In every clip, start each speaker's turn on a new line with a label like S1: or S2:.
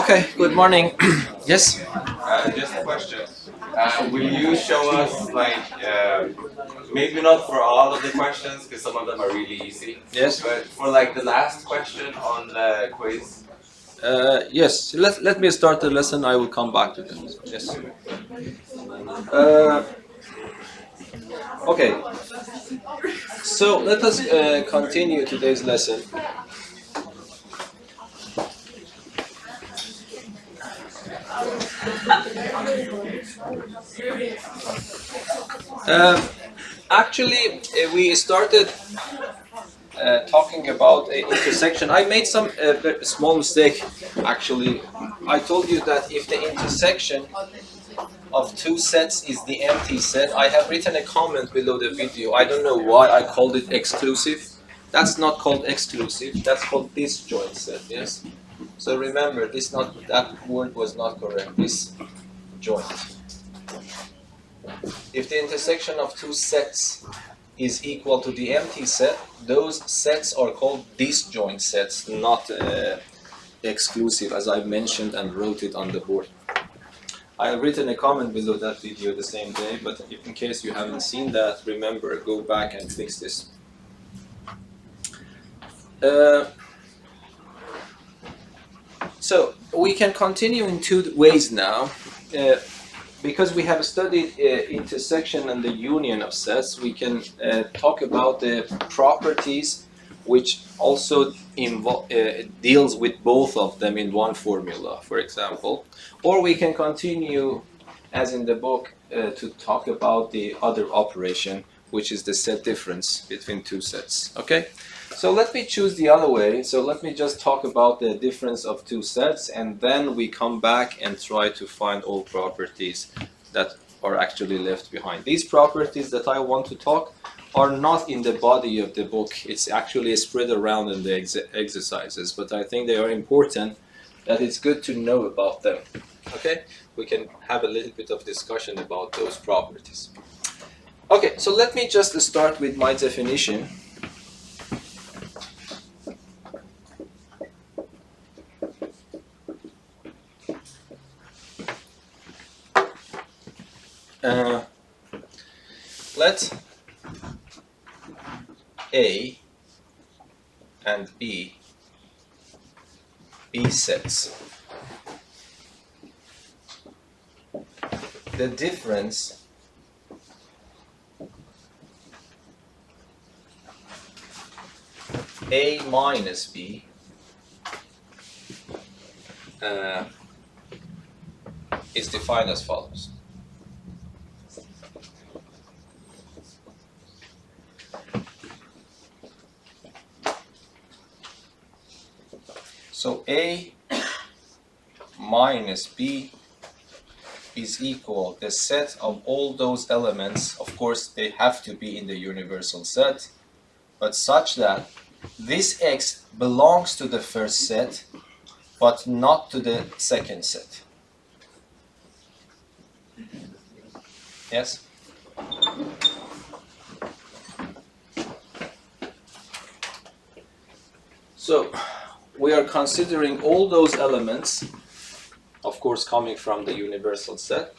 S1: Okay, good morning. Yes?
S2: Just a question. Will you show us, like, maybe not for all of the questions, because some of them are really easy,
S1: Yes?
S2: but for like the last question on the quiz?
S1: Yes, let me start the lesson. I will come back to that. Yes. Okay. So let us continue today's lesson. Actually, we started talking about an intersection. I made some small mistake. Actually, I told you that if the intersection of two sets is the empty set, I have written a comment below the video. I don't know why I called it exclusive. That's not called exclusive. That's called disjoint set. Yes. So remember, that word was not correct. Disjoint. If the intersection of two sets is equal to the empty set, those sets are called disjoint sets, not exclusive, as I mentioned and wrote it on the board. I have written a comment below that video the same day, but if in case you haven't seen that, remember, go back and fix this. So we can continue in two ways now. Because we have studied intersection and the union of sets, we can talk about the properties which also deals with both of them in one formula, for example. Or we can continue, as in the book, to talk about the other operation, which is the set difference between two sets. Okay? So let me choose the other way. So let me just talk about the difference of two sets, and then we come back and try to find all properties that are actually left behind. These properties that I want to talk are not in the body of the book. It's actually spread around in the exercises, but I think they are important, that it's good to know about them. Okay? We can have a little bit of discussion about those properties. Okay, so let me just start with my definition. Let A and B be sets. The difference A minus B is defined as follows. So A minus B is equal the set of all those elements. Of course, they have to be in the universal set, but such that this X belongs to the first set, but not to the second set. Yes? So we are considering all those elements, of course, coming from the universal set,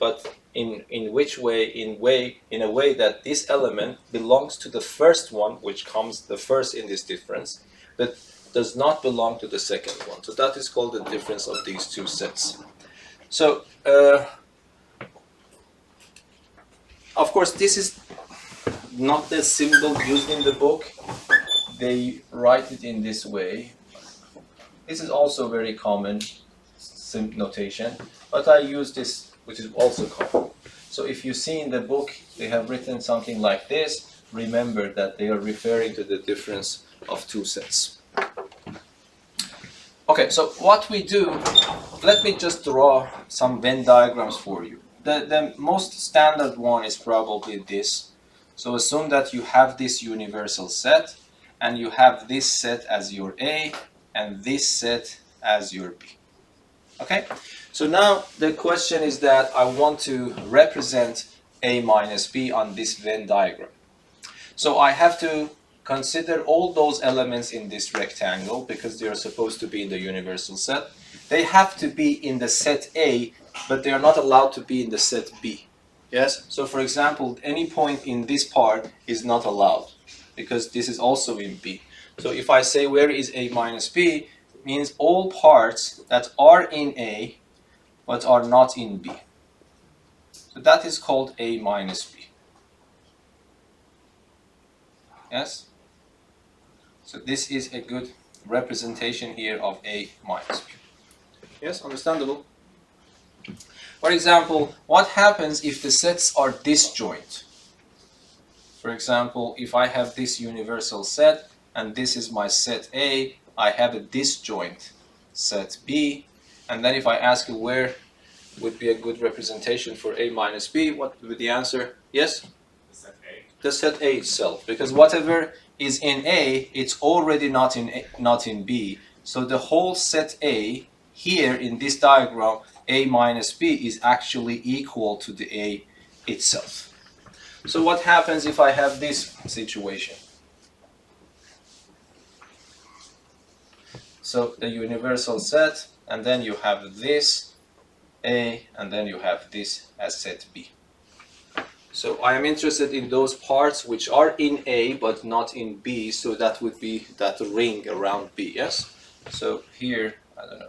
S1: but in a way that this element belongs to the first one, which comes the first in this difference, but does not belong to the second one. So that is called the difference of these two sets. So, of course, this is not the symbol used in the book. They write it in this way. This is also very common notation, but I use this, which is also common. So if you see in the book, they have written something like this, remember that they are referring to the difference of two sets. Okay, so what we do, let me just draw some Venn diagrams for you. The most standard one is probably this. So assume that you have this universal set, and you have this set as your A, and this set as your B. Okay? So now the question is that I want to represent A minus B on this Venn diagram. So I have to consider all those elements in this rectangle because they are supposed to be in the universal set. They have to be in the set A, but they are not allowed to be in the set B. Yes? So for example, any point in this part is not allowed because this is also in B. So if I say where is A minus B, it means all parts that are in A but are not in B. So that is called A minus B. Yes? So this is a good representation here of A minus B. Yes, understandable? For example, what happens if the sets are disjoint? For example, if I have this universal set and this is my set A, I have a disjoint set B, and then if I ask you where would be a good representation for A minus B, what would the answer? Yes?
S2: The set A.
S1: The set A itself, because whatever is in A, it's already not in B. So the whole set A here in this diagram, A minus B, is actually equal to the A itself. So what happens if I have this situation? So the universal set, and then you have this A, and then you have this as set B. So I am interested in those parts which are in A but not in B, so that would be that ring around B, yes? So here, I don't know.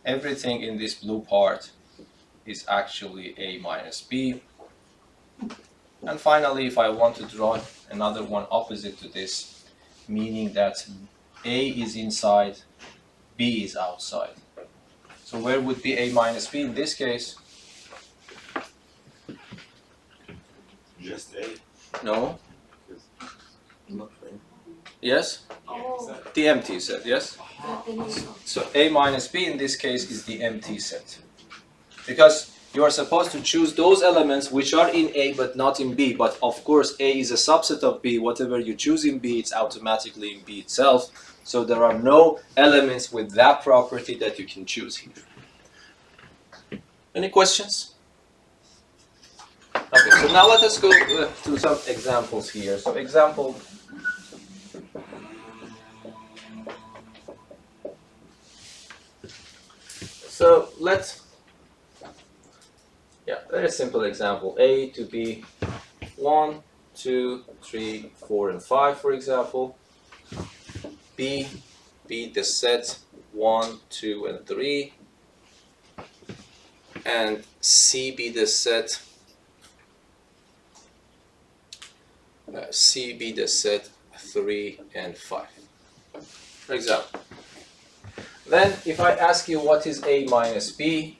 S1: Everything in this blue part is actually A minus B. And finally, if I want to draw another one opposite to this, meaning that A is inside, B is outside. So where would be A minus B in this case?
S2: Just A.
S1: No. Yes?
S3: Oh,
S1: The empty set, yes? So A minus B in this case is the empty set. Because you are supposed to choose those elements which are in A but not in B. But of course A is a subset of B. Whatever you choose in B, it's automatically in B itself. So there are no elements with that property that you can choose here. Any questions? Okay, so now let us go to some examples here. So example. So let's, very simple example. A to be 1, 2, 3, 4, and 5, for example. B be the set 1, 2, and 3. And C be the set C be the set 3 and 5. For example. Then if I ask you what is A minus B,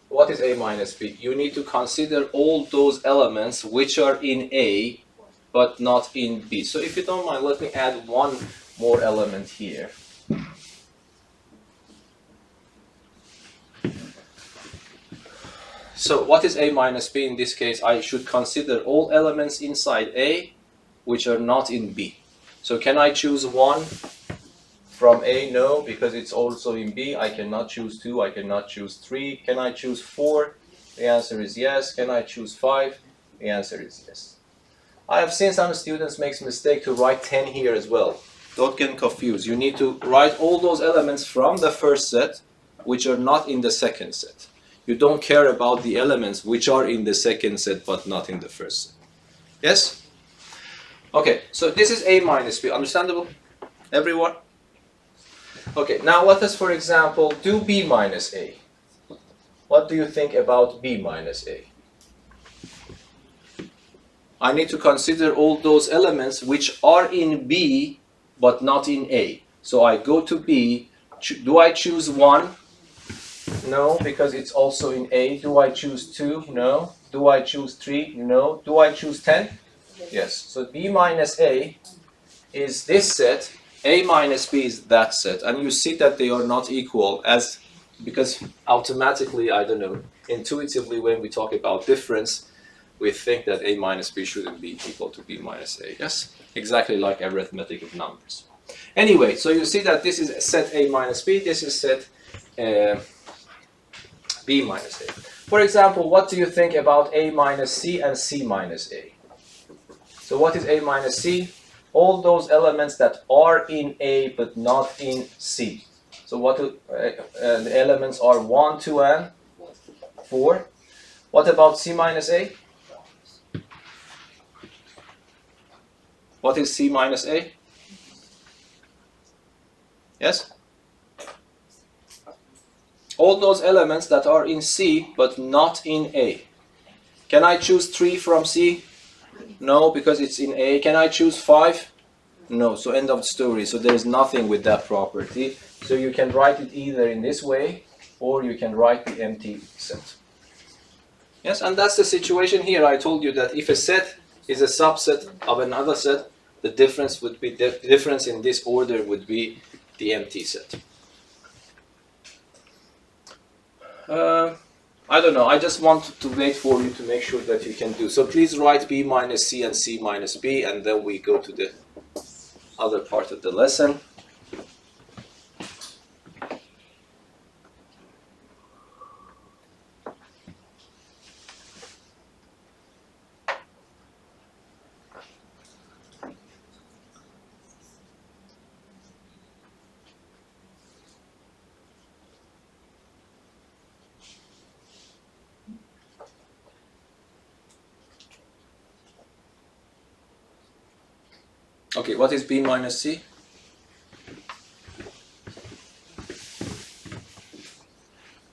S1: what is A minus B? You need to consider all those elements which are in A but not in B. So if you don't mind, let me add one more element here. So what is A minus B? In this case, I should consider all elements inside A which are not in B. So can I choose 1 from A? No, because it's also in B. I cannot choose 2, I cannot choose 3. Can I choose 4? The answer is yes. Can I choose 5? The answer is yes. I have seen some students make mistake to write 10 here as well. Don't get confused. You need to write all those elements from the first set which are not in the second set. You don't care about the elements which are in the second set but not in the first set. Yes? Okay, so this is A minus B. Understandable? Everyone? Okay, now let us, for example, do B minus A. What do you think about B minus A? I need to consider all those elements which are in B but not in A. So I go to B. Do I choose 1? No, because it's also in A. Do I choose 2? No. Do I choose 3? No. Do I choose 10? Yes. So B minus A is this set. A minus B is that set. And you see that they are not equal because automatically, I don't know, intuitively when we talk about difference, we think that A minus B shouldn't be equal to B minus A. Yes? Exactly like arithmetic of numbers. Anyway, so you see that this is set A minus B. This is set B minus A. For example, what do you think about A minus C and C minus A? So what is A minus C? All those elements that are in A but not in C. So what do, the elements are 1, 2, and 4. What about C minus A? What is C minus A? Yes? All those elements that are in C but not in A. Can I choose 3 from C? No, because it's in A. Can I choose 5? No, so end of story. So there is nothing with that property. So you can write it either in this way or you can write the empty set. Yes, and that's the situation here. I told you that if a set is a subset of another set, the difference would be the difference in this order would be the empty set. I don't know. I just want to wait for you to make sure that you can do. So please write B minus C and C minus B, and then we go to the other part of the lesson. Okay, what is B minus C?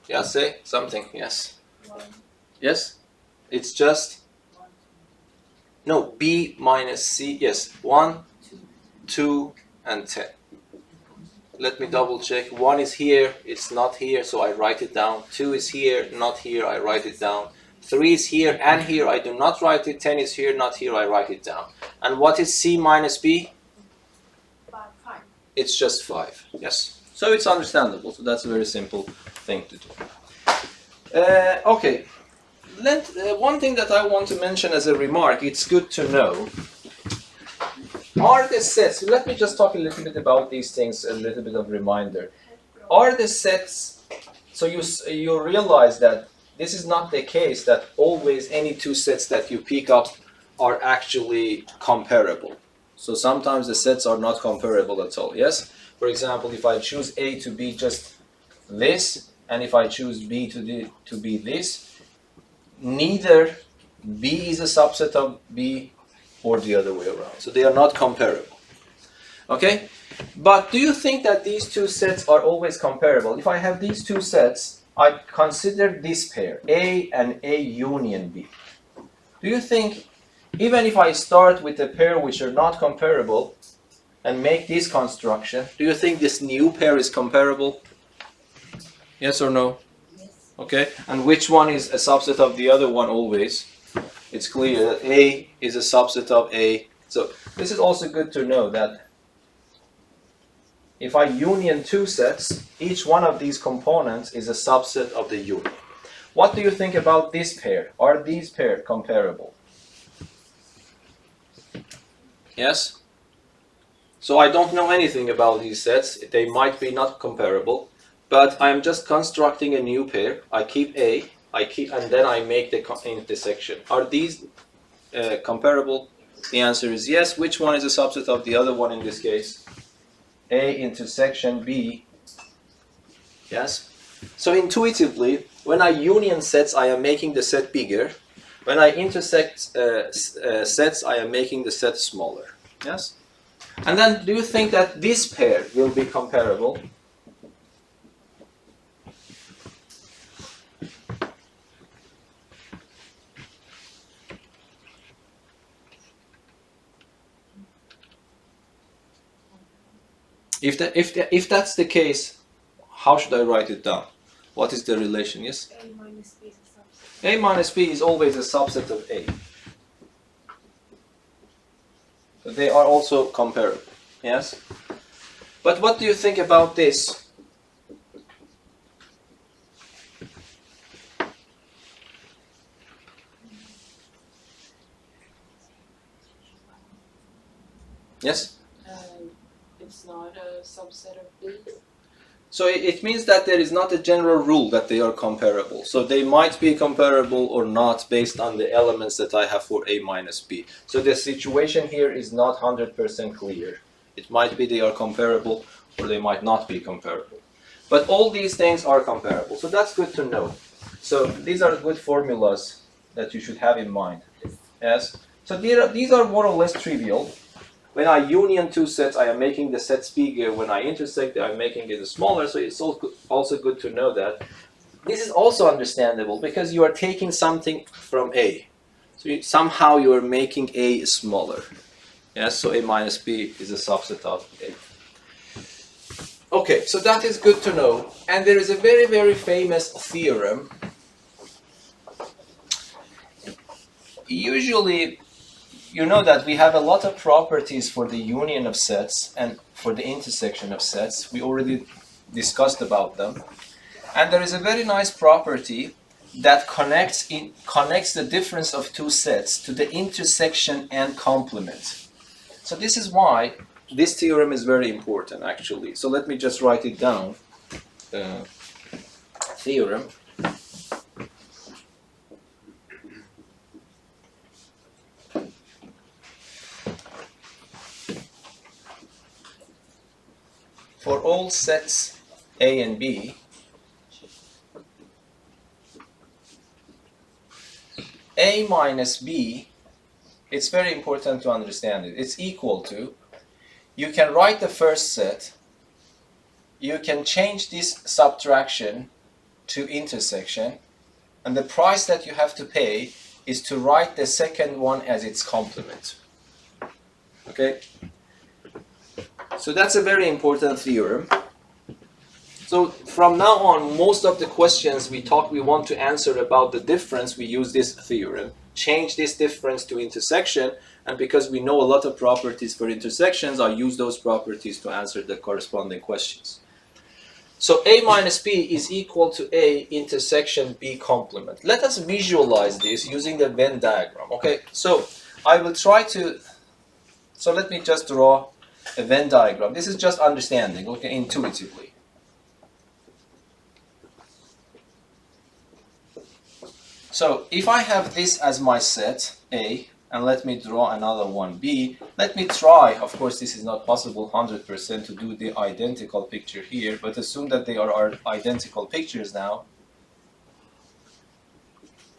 S1: Yeah, say something, yes.
S3: 1.
S1: Yes? It's just, no, B minus C, yes, 1, 2, and 10. Let me double check. 1 is here, it's not here, so I write it down. 2 is here, not here, I write it down. 3 is here and here, I do not write it. 10 is here, not here, I write it down. And what is C minus B?
S3: 5.
S1: It's just 5, yes. So it's understandable, so that's a very simple thing to do. Okay, one thing that I want to mention as a remark, it's good to know, are the sets, let me just talk a little bit about these things, a little bit of reminder. Are the sets, so you realize that this is not the case that always any two sets that you pick up are actually comparable. So sometimes the sets are not comparable at all, yes? For example, if I choose A to be just this, and if I choose B to be this, neither B is a subset of B or the other way around. So they are not comparable. Okay? But do you think that these two sets are always comparable? If I have these two sets, I consider this pair, A and A union B. Do you think, even if I start with a pair which are not comparable and make this construction, do you think this new pair is comparable? Yes or no?
S3: Yes.
S1: Okay, and which one is a subset of the other one always? It's clear that A is a subset of A. So this is also good to know that if I union two sets, each one of these components is a subset of the union. What do you think about this pair? Are these pairs comparable? Yes? So I don't know anything about these sets. They might be not comparable, but I'm just constructing a new pair. I keep A, and then I make the intersection. Are these comparable? The answer is yes. Which one is a subset of the other one in this case? A intersection B. Yes? So intuitively, when I union sets, I am making the set bigger. When I intersect sets, I am making the set smaller. Yes? And then, do you think that this pair will be comparable? If that's the case, how should I write it down? What is the relation? Yes?
S3: A minus B is a subset.
S1: A minus B is always a subset of A. So they are also comparable. Yes? But what do you think about this? Yes?
S4: It's not a subset of B.
S1: So it means that there is not a general rule that they are comparable. So they might be comparable or not based on the elements that I have for A minus B. So the situation here is not 100% clear. It might be they are comparable or they might not be comparable. But all these things are comparable. So that's good to know. So these are good formulas that you should have in mind. Yes. So these are more or less trivial. When I union two sets, I am making the sets bigger. When I intersect, I'm making it smaller. So it's also good to know that. This is also understandable because you are taking something from A. So somehow you are making A smaller. Yes, so A minus B is a subset of A. Okay, so that is good to know. And there is a very, very famous theorem. Usually, you know that we have a lot of properties for the union of sets and for the intersection of sets. We already discussed about them. And there is a very nice property that connects the difference of two sets to the intersection and complement. So this is why this theorem is very important, actually. So let me just write it down. Theorem. For all sets A and B, A minus B, it's very important to understand it. It's equal to, you can write the first set, you can change this subtraction to intersection, and the price that you have to pay is to write the second one as its complement. Okay? So that's a very important theorem. So from now on, most of the questions we want to answer about the difference, we use this theorem. Change this difference to intersection, and because we know a lot of properties for intersections, I use those properties to answer the corresponding questions. So A minus B is equal to A intersection B complement. Let us visualize this using the Venn diagram. Okay, so I will try to, so let me just draw a Venn diagram. This is just understanding, okay, intuitively. So if I have this as my set, A, and let me draw another one, B, let me try, of course this is not possible 100% to do the identical picture here, but assume that they are identical pictures now.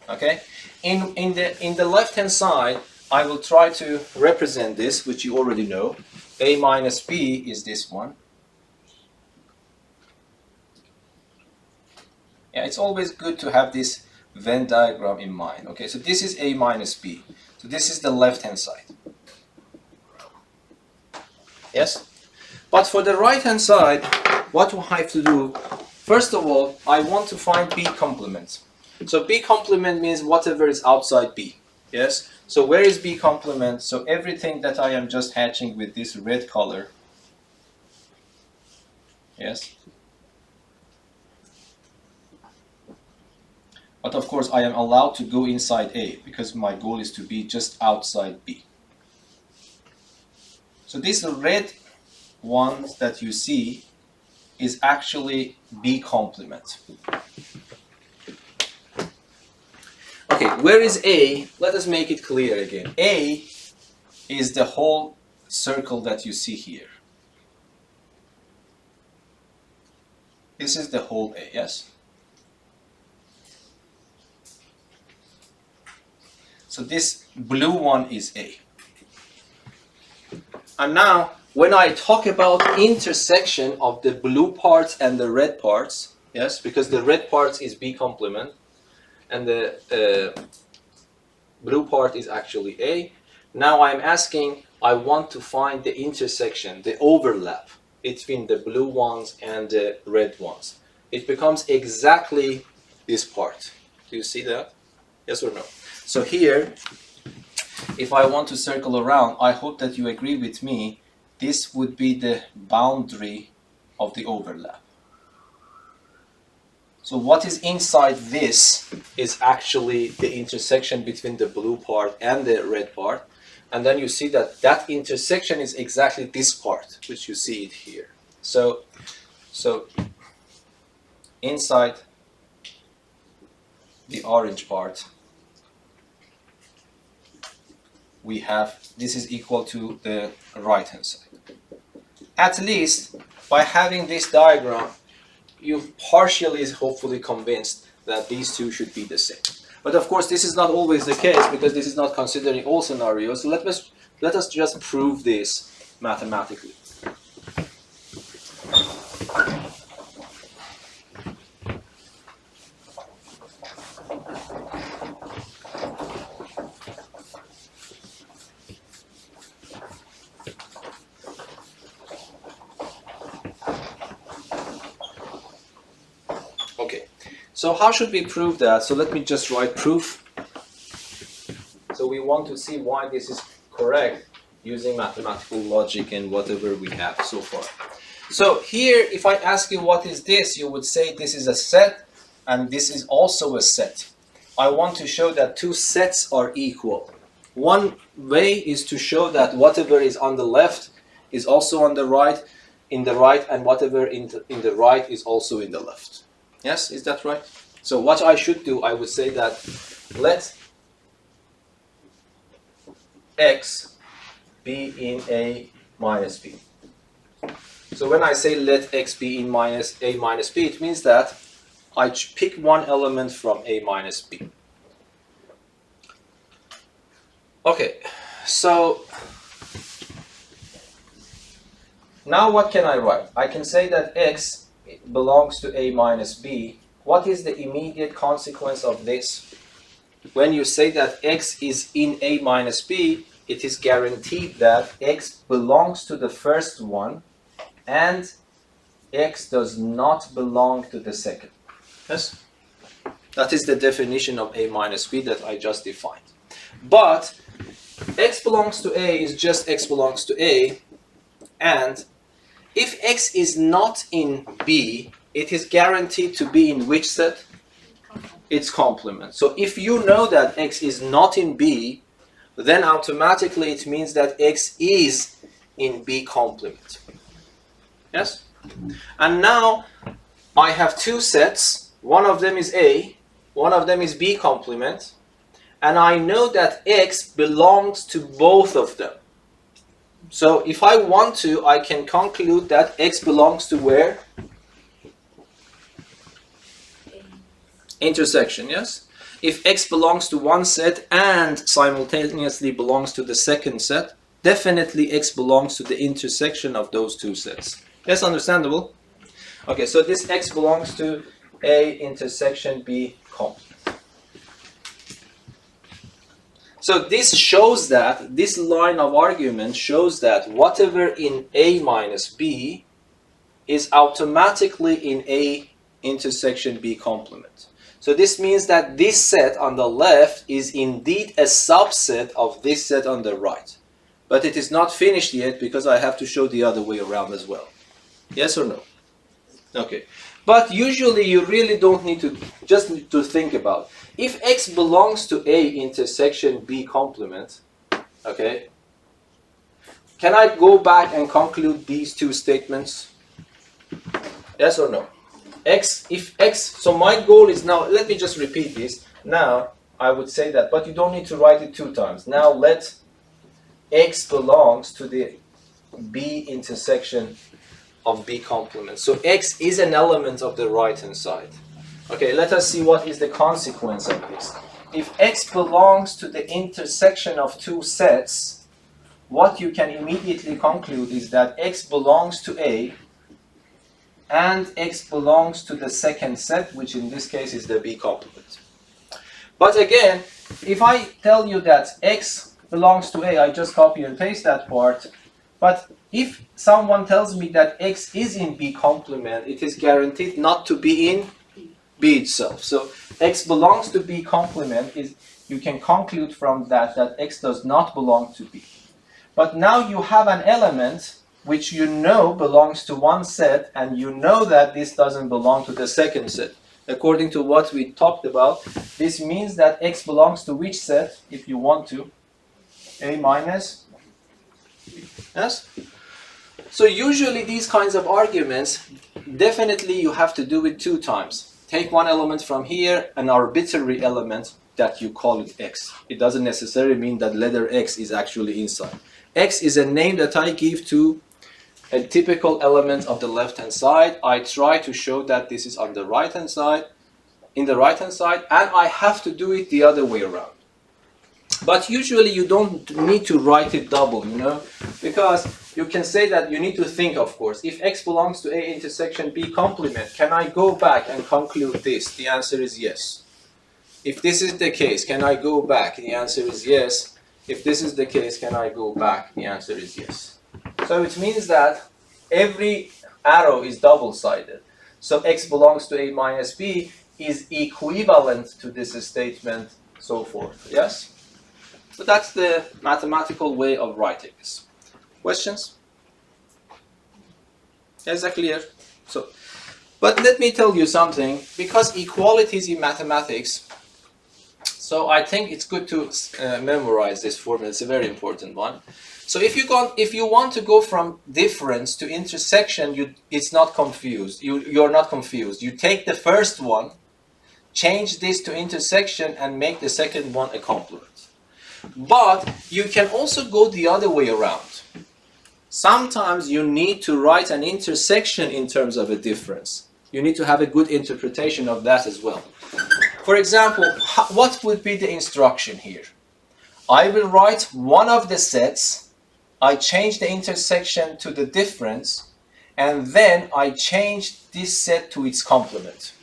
S1: Okay? In the left-hand side, I will try to represent this, which you already know. A minus B is this one. Yeah, it's always good to have this Venn diagram in mind. Okay, so this is A minus B. So this is the left-hand side. Yes? But for the right-hand side, what do I have to do? First of all, I want to find B complement. So B complement means whatever is outside B. Yes? So where is B complement? So everything that I am just hatching with this red color. Yes? But of course I am allowed to go inside A because my goal is to be just outside B. So this red one that you see is actually B complement. Okay, where is A? Let us make it clear again. A is the whole circle that you see here. This is the whole A, yes? So this blue one is A. And now, when I talk about intersection of the blue parts and the red parts, yes, because the red parts is B complement, and the blue part is actually A. Now I'm asking, I want to find the intersection, the overlap between the blue ones and the red ones. It becomes exactly this part. Do you see that? Yes or no? So here, if I want to circle around, I hope that you agree with me, this would be the boundary of the overlap. So what is inside this is actually the intersection between the blue part and the red part. And then you see that that intersection is exactly this part, which you see it here. So inside the orange part, we have this is equal to the right hand side. At least by having this diagram, you partially is hopefully convinced that these two should be the same. But of course, this is not always the case because this is not considering all scenarios. So let us just prove this mathematically. Okay, so how should we prove that? So let me just write proof. So we want to see why this is correct using mathematical logic and whatever we have so far. So here, if I ask you what is this, you would say this is a set and this is also a set. I want to show that two sets are equal. One way is to show that whatever is on the left is also on the right, in the right, and whatever in the right is also in the left. Yes, is that right? So what I should do, I would say that let x be in A minus B. So when I say let x be in A minus B, it means that I pick one element from A minus B. Okay, so now what can I write? I can say that x belongs to A minus B. What is the immediate consequence of this? When you say that x is in A minus B, it is guaranteed that x belongs to the first one and x does not belong to the second. Yes? That is the definition of A minus B that I just defined. But x belongs to A is just x belongs to A, and if x is not in B, it is guaranteed to be in which set? Its complement. So if you know that x is not in B, then automatically it means that x is in B complement. Yes? And now I have two sets. One of them is A, one of them is B complement, and I know that x belongs to both of them. So if I want to, I can conclude that x belongs to where? Intersection, yes? If x belongs to one set and simultaneously belongs to the second set, definitely x belongs to the intersection of those two sets. Yes, understandable? Okay, so this x belongs to A intersection B complement. So this shows that, this line of argument shows that whatever in A minus B is automatically in A intersection B complement. So this means that this set on the left is indeed a subset of this set on the right. But it is not finished yet because I have to show the other way around as well. Yes or no? Okay. But usually you really don't need to, just need to think about. If x belongs to A intersection B complement, okay, can I go back and conclude these two statements? Yes or no? So my goal is now, let me just repeat this. Now, I would say that, but you don't need to write it two times. Now let x belongs to the B intersection of B complement. So x is an element of the right hand side. Okay, let us see what is the consequence of this. If x belongs to the intersection of two sets, what you can immediately conclude is that x belongs to A and x belongs to the second set, which in this case is the B complement. But again, if I tell you that x belongs to A, I just copy and paste that part. But if someone tells me that x is in B complement, it is guaranteed not to be in B itself. So x belongs to B complement is, you can conclude from that x does not belong to B. But now you have an element which you know belongs to one set, and you know that this doesn't belong to the second set. According to what we talked about, this means that x belongs to which set, if you want to? A minus B. Yes? So usually these kinds of arguments, definitely you have to do it 2 times. Take one element from here, an arbitrary element that you call it x. It doesn't necessarily mean that letter x is actually inside. X is a name that I give to a typical element of the left-hand side. I try to show that this is on the right-hand side, and I have to do it the other way around. But usually you don't need to write it double, because you can say that you need to think, of course, if x belongs to A intersection B complement, can I go back and conclude this? The answer is yes. If this is the case, can I go back? The answer is yes. If this is the case, can I go back? The answer is yes. So it means that every arrow is double-sided. So x belongs to A minus B is equivalent to this statement, so forth. Yes? So that's the mathematical way of writing this. Questions? Is that clear? But let me tell you something. Because equalities in mathematics, so I think it's good to memorize this formula. It's a very important one. So if you want to go from difference to intersection, it's not confused. You're not confused. You take the first one, change this to intersection, and make the second one a complement. But you can also go the other way around. Sometimes you need to write an intersection in terms of a difference. You need to have a good interpretation of that as well. For example, what would be the instruction here? I will write one of the sets, I change the intersection to the difference, and then I change this set to its complement.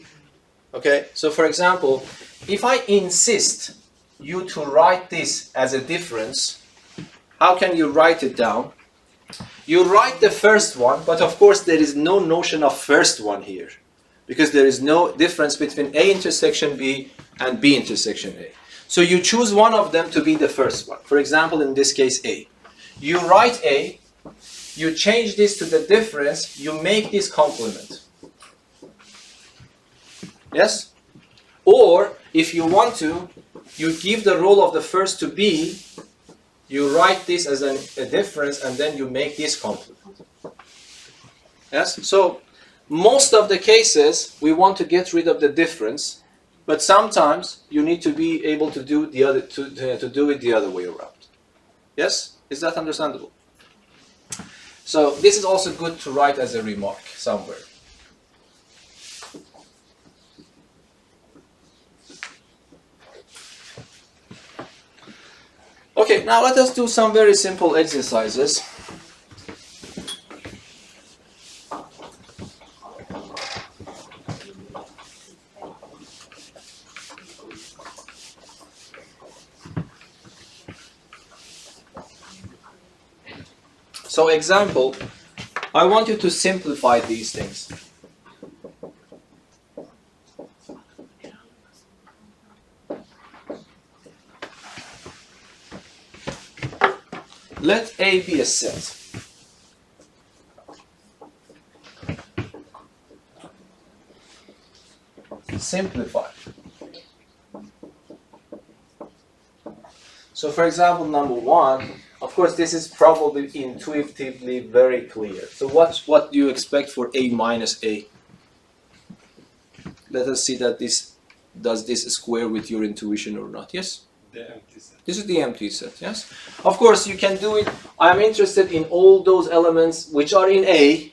S1: Okay, so for example, if I insist you to write this as a difference, how can you write it down? You write the first one, but of course there is no notion of first one here, because there is no difference between A intersection B and B intersection A. So you choose one of them to be the first one. For example, in this case, A. You write A, you change this to the difference, you make this complement. Yes? Or, if you want to, you give the role of the first to B, you write this as a difference, and then you make this complement. Yes? So, most of the cases, we want to get rid of the difference, but sometimes you need to be able to do the other to do it the other way around. Yes? Is that understandable? So, this is also good to write as a remark somewhere. Okay, now let us do some very simple exercises. So example, I want you to simplify these things. Let A be a set. Simplify. So for example, number 1, of course this is probably intuitively very clear. So what do you expect for A minus A? Let us see that does this square with your intuition or not. Yes?
S2: The empty set.
S1: This is the empty set, yes? Of course, you can do it. I'm interested in all those elements which are in A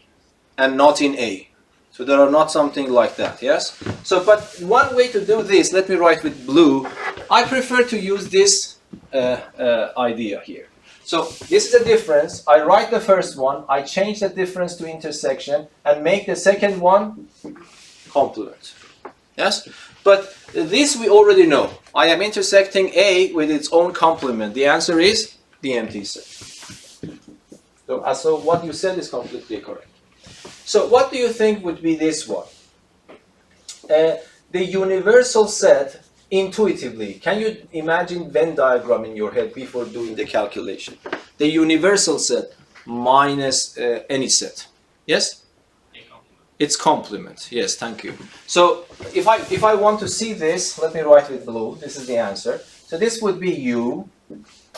S1: and not in A. So there are not something like that, yes? So, but one way to do this, let me write with blue. I prefer to use this idea here. So this is a difference. I write the first one. I change the difference to intersection and make the second one complement. Yes? But this we already know. I am intersecting A with its own complement. The answer is the empty set. So what you said is completely correct. So what do you think would be this one? The universal set, intuitively, can you imagine Venn diagram in your head before doing the calculation? The universal set minus any set. Yes? It's complement. Yes, thank you. So if I want to see this, let me write with blue. This is the answer. So this would be U,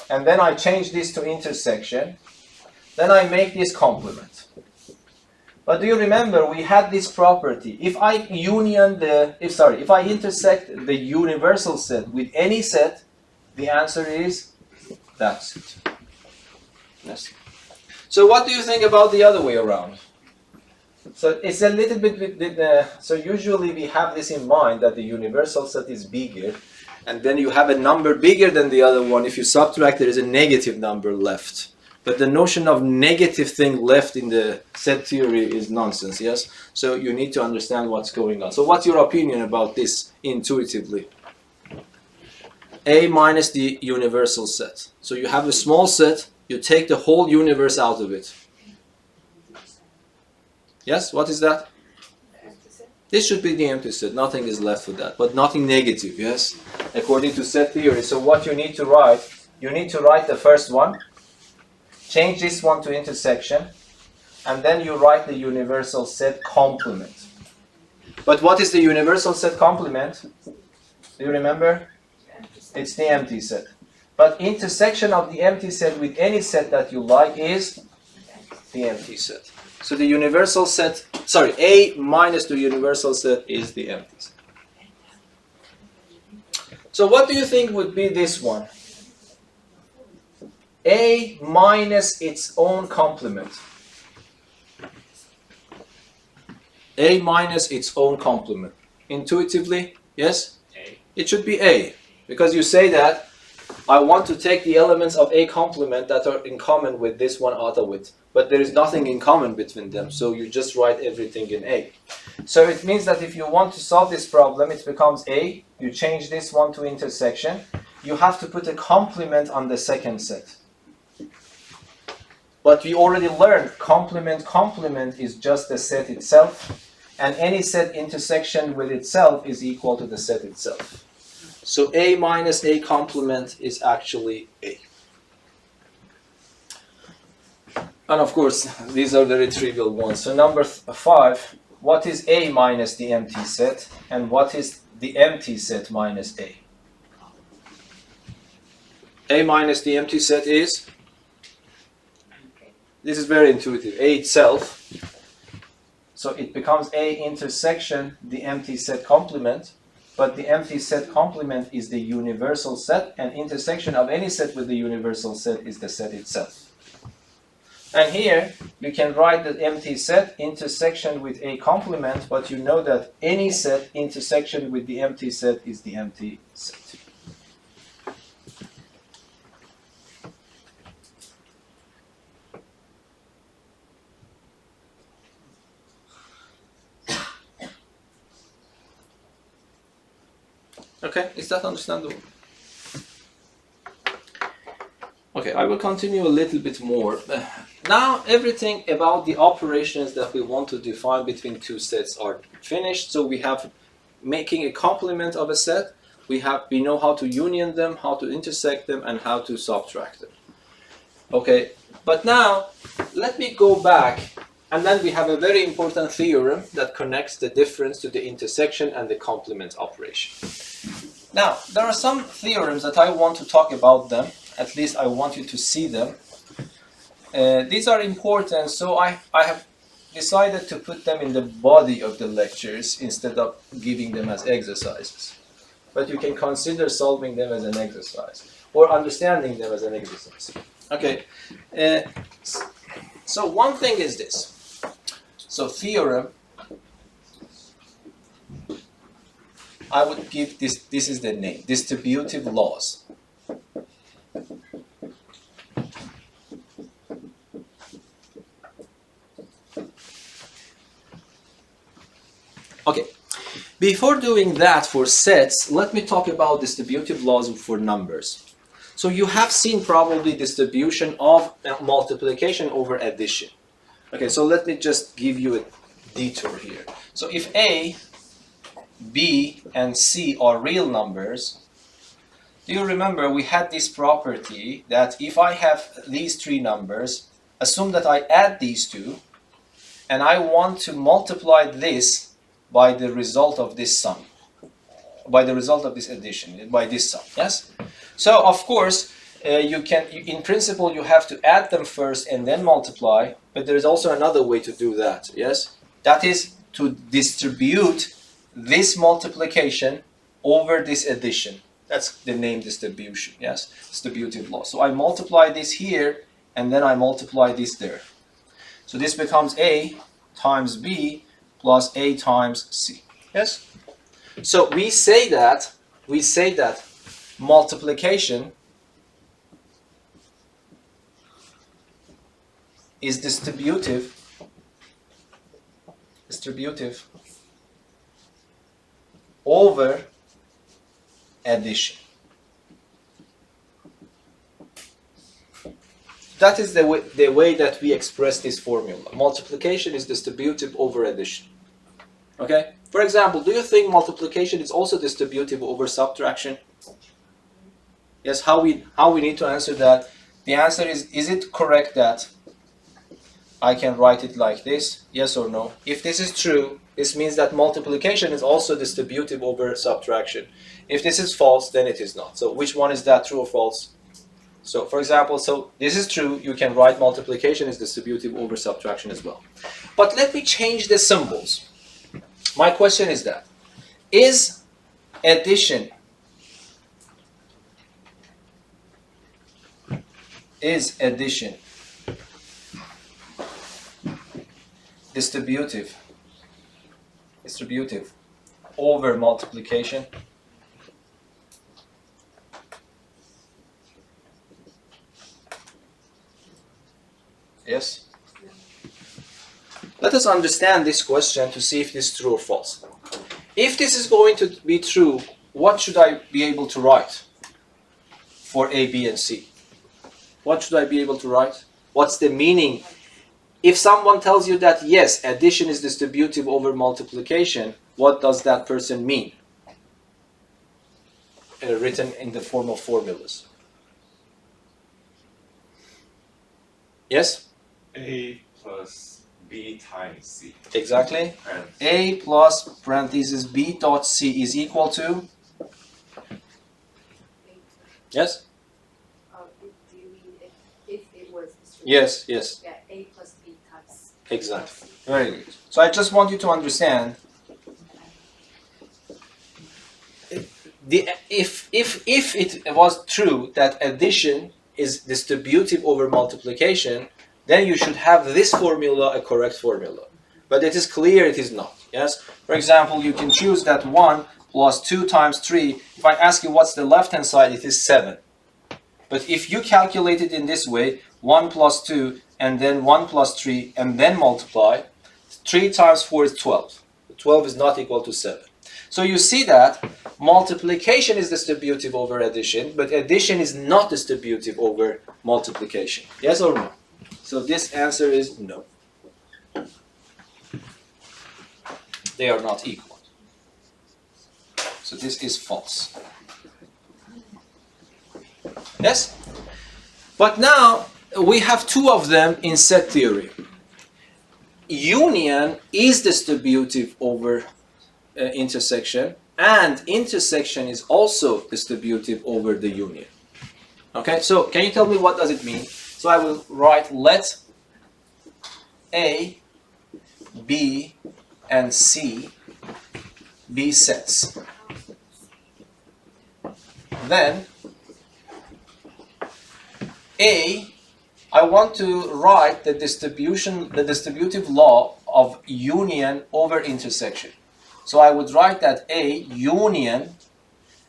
S1: and then I change this to intersection. Then I make this complement. But do you remember we had this property? If I intersect the universal set with any set, the answer is that set. Yes. So what do you think about the other way around? So it's a little bit, so usually we have this in mind that the universal set is bigger, and then you have a number bigger than the other one. If you subtract, there is a negative number left. But the notion of negative thing left in the set theory is nonsense, yes? So you need to understand what's going on. So what's your opinion about this intuitively? A minus the universal set. So you have a small set, you take the whole universe out of it. Yes, what is that? This should be the empty set. Nothing is left with that, but nothing negative, yes? According to set theory. So what you need to write the first one, change this one to intersection, and then you write the universal set complement. But what is the universal set complement? Do you remember? It's the empty set. But intersection of the empty set with any set that you like is the empty set. So the universal set, A minus the universal set is the empty set. So what do you think would be this one? A minus its own complement. A minus its own complement. Intuitively, yes?
S2: A.
S1: It should be A. Because you say that I want to take the elements of A complement that are in common with this one out of it. But there is nothing in common between them, so you just write everything in A. So it means that if you want to solve this problem, it becomes A. You change this one to intersection. You have to put a complement on the second set. But we already learned complement is just the set itself, and any set intersection with itself is equal to the set itself. So A minus A complement is actually A. And of course, these are very trivial ones. So number 5, what is A minus the empty set, and what is the empty set minus A? A minus the empty set is? This is very intuitive. A itself. So it becomes A intersection the empty set complement, but the empty set complement is the universal set, and intersection of any set with the universal set is the set itself. And here you can write the empty set intersection with A complement, but you know that any set intersection with the empty set is the empty set. Okay, is that understandable? Okay, I will continue a little bit more. Now everything about the operations that we want to define between two sets are finished. So we have making a complement of a set. We know how to union them, how to intersect them, and how to subtract them. Okay, but now let me go back, and then we have a very important theorem that connects the difference to the intersection and the complement operation. Now, there are some theorems that I want to talk about them. At least I want you to see them. These are important, so I have decided to put them in the body of the lectures instead of giving them as exercises. But you can consider solving them as an exercise or understanding them as an exercise. Okay, so one thing is this. So theorem, I would give this is the name, distributive laws. Okay, before doing that for sets, let me talk about distributive laws for numbers. So you have seen probably distribution of multiplication over addition. Okay, so let me just give you a detour here. So if A, B, and C are real numbers, do you remember we had this property that if I have these three numbers, assume that I add these two, and I want to multiply this by the result of this sum, by the result of this addition, by this sum, yes? So of course, in principle you have to add them first and then multiply, but there is also another way to do that, yes? That is to distribute this multiplication over this addition. That's the name distribution, yes? Distributive law. So I multiply this here, and then I multiply this there. So this becomes A times B plus A times C, yes? So we say that multiplication is distributive over addition. That is the way that we express this formula. Multiplication is distributive over addition. Okay? For example, do you think multiplication is also distributive over subtraction? Yes, how we need to answer that? The answer is it correct that I can write it like this? Yes or no? If this is true, this means that multiplication is also distributive over subtraction. If this is false, then it is not. So which one is that, true or false? So for example, so this is true, you can write multiplication is distributive over subtraction as well. But let me change the symbols. My question is that, is addition distributive over multiplication? Yes? Let us understand this question to see if this is true or false. If this is going to be true, what should I be able to write for A, B, and C? What should I be able to write? What's the meaning? If someone tells you that yes, addition is distributive over multiplication, what does that person mean? Written in the form of formulas. Yes?
S2: A plus B times C.
S1: Exactly.
S2: And
S1: A plus parentheses B dot C is equal to? Yes?
S3: Do you mean if it was distributed?
S1: Yes, yes.
S3: Yeah, A plus B times.
S1: Exactly. Very good. So I just want you to understand, if it was true that addition is distributive over multiplication, then you should have this formula a correct formula. But it is clear it is not. Yes? For example, you can choose that 1 plus 2 times 3. If I ask you what's the left-hand side, it is 7. But if you calculate it in this way, 1 plus 2, and then 1 plus 3, and then multiply, 3 times 4 is 12. 12 is not equal to 7. So you see that multiplication is distributive over addition, but addition is not distributive over multiplication. Yes or no? So this answer is no. They are not equal. So this is false. Yes? But now we have two of them in set theory. Union is distributive over intersection, and intersection is also distributive over the union. Okay, so can you tell me what does it mean? So I will write let A, B, and C be sets. Then A, I want to write the distributive law of union over intersection. So I would write that A union,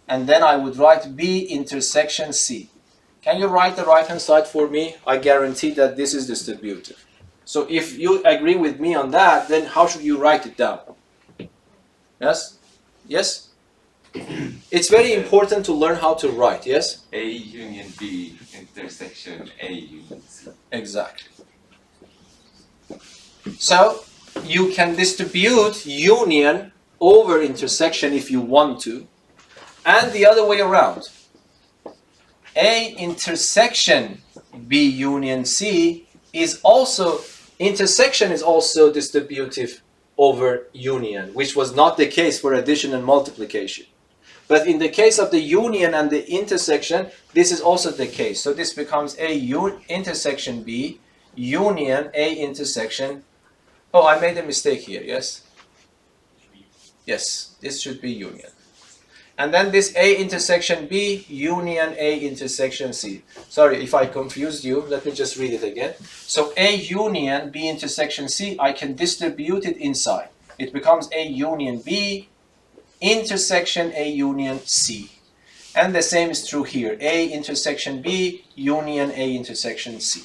S1: and then I would write B intersection C. Can you write the right hand side for me? I guarantee that this is distributive. So if you agree with me on that, then how should you write it down? Yes? Yes? It's very important to learn how to write, yes?
S2: A union B intersection A union C.
S1: Exactly. So you can distribute union over intersection if you want to, and the other way around. A intersection B union C is also, intersection is also distributive over union, which was not the case for addition and multiplication. But in the case of the union and the intersection, this is also the case. So this becomes A intersection B, union A intersection. Oh, I made a mistake here, yes? Yes, this should be union. And then this A intersection B, union A intersection C. Sorry if I confused you, let me just read it again. So A union B intersection C, I can distribute it inside. It becomes A union B intersection A union C. And the same is true here. A intersection B, union A intersection C.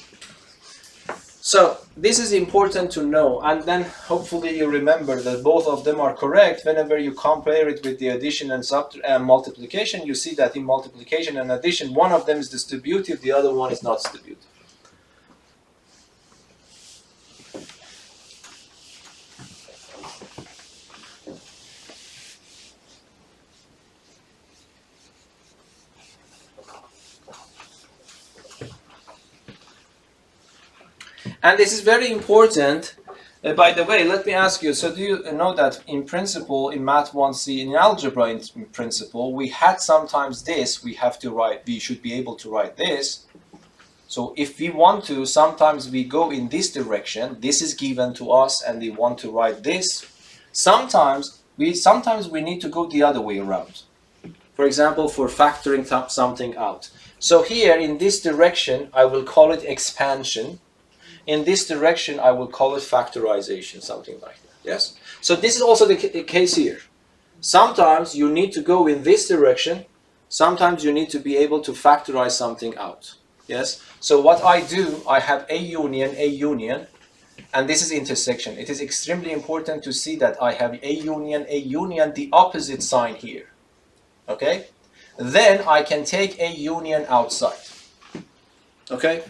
S1: So this is important to know, and then hopefully you remember that both of them are correct. Whenever you compare it with the addition and multiplication, you see that in multiplication and addition, one of them is distributive, the other one is not distributive. And this is very important. By the way, let me ask you, so do you know that in principle, in Math 1C, in algebra in principle, we had sometimes this, we should be able to write this. So if we want to, sometimes we go in this direction, this is given to us and we want to write this. Sometimes we need to go the other way around. For example, for factoring something out. So here in this direction, I will call it expansion. In this direction, I will call it factorization, something like that. Yes? So this is also the case here. Sometimes you need to go in this direction. Sometimes you need to be able to factorize something out. Yes? So what I do, I have A union, and this is intersection. It is extremely important to see that I have A union, the opposite sign here. Okay? Then I can take A union outside. Okay?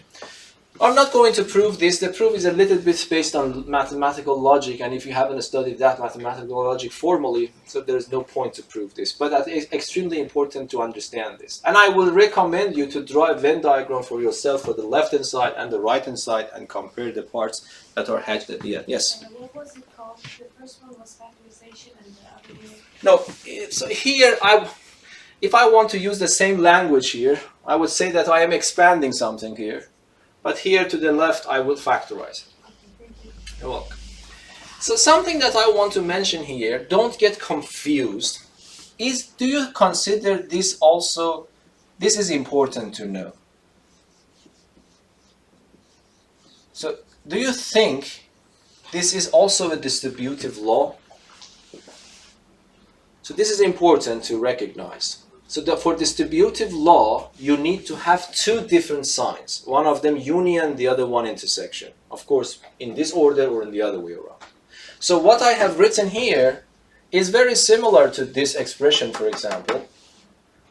S1: I'm not going to prove this. The proof is a little bit based on mathematical logic, and if you haven't studied that mathematical logic formally, so there's no point to prove this. But that is extremely important to understand this. And I will recommend you to draw a Venn diagram for yourself for the left-hand side and the right-hand side and compare the parts that are hedged at the end. Yes?
S4: What was it called? The first one was factorization and the other one...
S1: No, so here, if I want to use the same language here, I would say that I am expanding something here. But here to the left, I will factorize. You're welcome. So something that I want to mention here, don't get confused, is do you consider this also, this is important to know. So do you think this is also a distributive law? So this is important to recognize. So for distributive law, you need to have two different signs. One of them union, the other one intersection. Of course, in this order or in the other way around. So what I have written here is very similar to this expression, for example.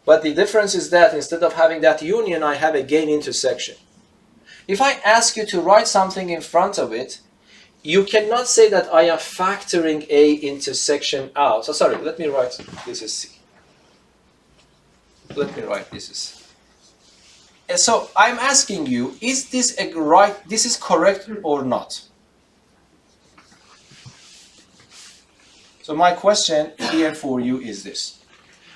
S1: But the difference is that instead of having that union, I have again intersection. If I ask you to write something in front of it, you cannot say that I am factoring A intersection out. So sorry, let me write, this is C. Let me write this is. And so I'm asking you, is this this is correct or not? So my question here for you is this.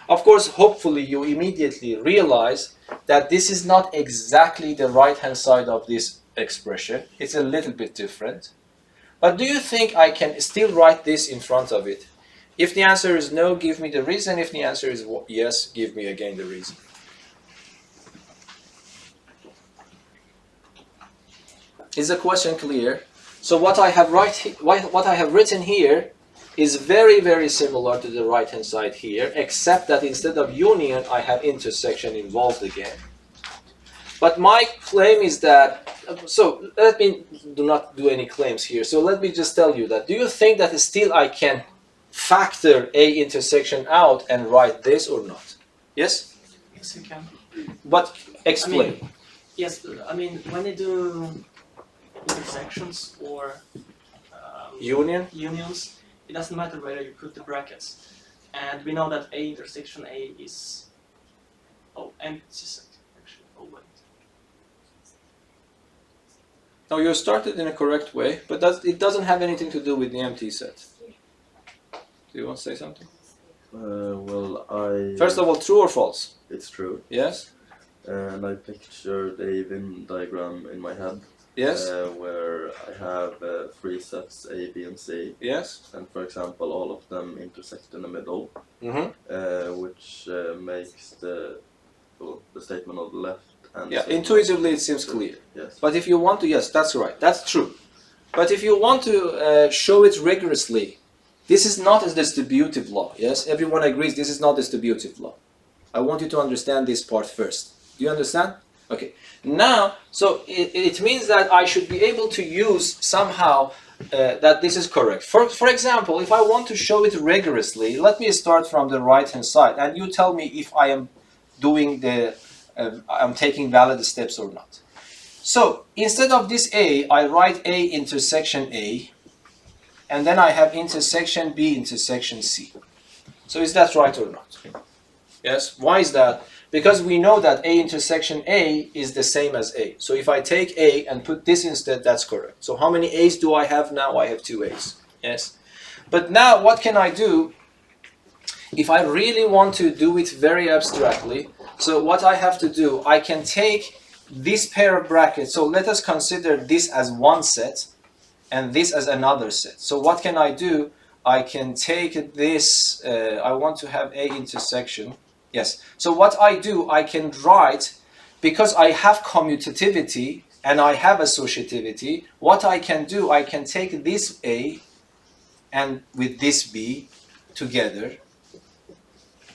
S1: Of course, hopefully you immediately realize that this is not exactly the right-hand side of this expression. It's a little bit different. But do you think I can still write this in front of it? If the answer is no, give me the reason. If the answer is yes, give me again the reason. Is the question clear? So what I have written here is very, very similar to the right-hand side here, except that instead of union, I have intersection involved again. But my claim is that, so let me do not do any claims here. So let me just tell you that, do you think that still I can factor A intersection out and write this or not? Yes?
S5: Yes, you can.
S1: But explain.
S5: Yes, I mean, when you do intersections or unions, it doesn't matter whether you put the brackets. And we know that A intersection A is empty set, actually. Oh, wait.
S1: No, you started in a correct way, but it doesn't have anything to do with the empty set. Do you want to say something? First of all, true or false?
S6: It's true.
S1: Yes?
S6: And I pictured a Venn diagram in my head.
S1: Yes.
S6: Where I have 3 sets A, B, and C,
S1: Yes.
S6: and for example, all of them intersect in the middle, which makes the statement on the left hand.
S1: Yeah,
S6: side
S1: intuitively it seems clear.
S6: Yes.
S1: But if you want to, yes, that's right, that's true. But if you want to show it rigorously, this is not a distributive law, yes? Everyone agrees this is not distributive law. I want you to understand this part first. Do you understand? Okay. Now, so it means that I should be able to use somehow that this is correct. For example, if I want to show it rigorously, let me start from the right-hand side, and you tell me if I am doing I'm taking valid steps or not. So instead of this A, I write A intersection A, and then I have intersection B intersection C. So is that right or not? Yes. Why is that? Because we know that A intersection A is the same as A. So if I take A and put this instead, that's correct. So how many A's do I have now? I have 2 A's. Yes. But now what can I do if I really want to do it very abstractly? So what I have to do, I can take this pair of brackets. So let us consider this as one set and this as another set. So what can I do? I can take this, I want to have A intersection. Yes. So what I do, I can write, because I have commutativity and I have associativity, what I can do, I can take this A and with this B together.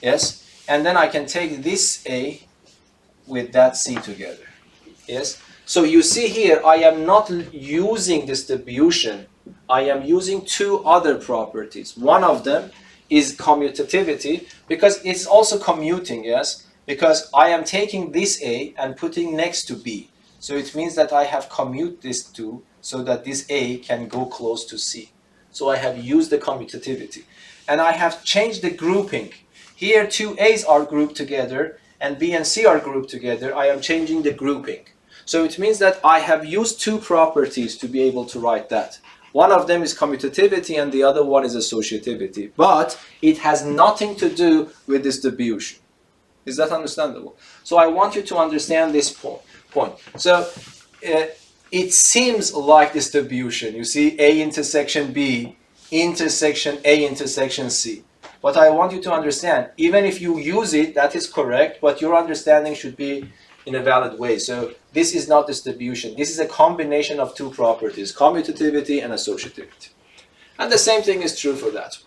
S1: Yes. And then I can take this A with that C together. Yes. So you see here, I am not using distribution. I am using 2 other properties. One of them is commutativity, because it's also commuting, yes? Because I am taking this A and putting next to B. So it means that I have commute this 2 so that this A can go close to C. So I have used the commutativity. And I have changed the grouping. Here 2 A's are grouped together and B and C are grouped together. I am changing the grouping. So it means that I have used 2 properties to be able to write that. One of them is commutativity and the other one is associativity. But it has nothing to do with distribution. Is that understandable? So I want you to understand this point. So it seems like distribution. You see A intersection B, intersection A intersection C. But I want you to understand, even if you use it, that is correct, but your understanding should be in a valid way. So this is not distribution. This is a combination of 2 properties, commutativity and associativity. And the same thing is true for that.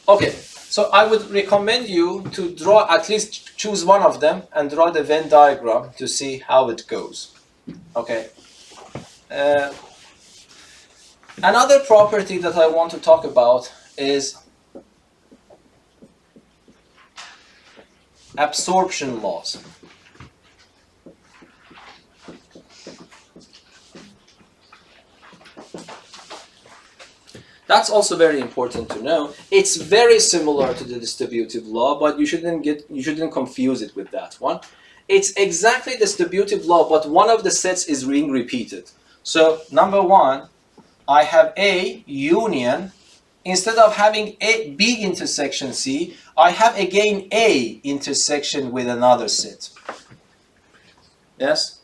S1: Okay, so I would recommend you to draw, at least choose one of them and draw the Venn diagram to see how it goes. Okay. Another property that I want to talk about is absorption laws. That's also very important to know. It's very similar to the distributive law, but you shouldn't confuse it with that one. It's exactly distributive law, but one of the sets is being repeated. So number 1, I have A union. Instead of having A, B intersection C, I have again A intersection with another set. Yes?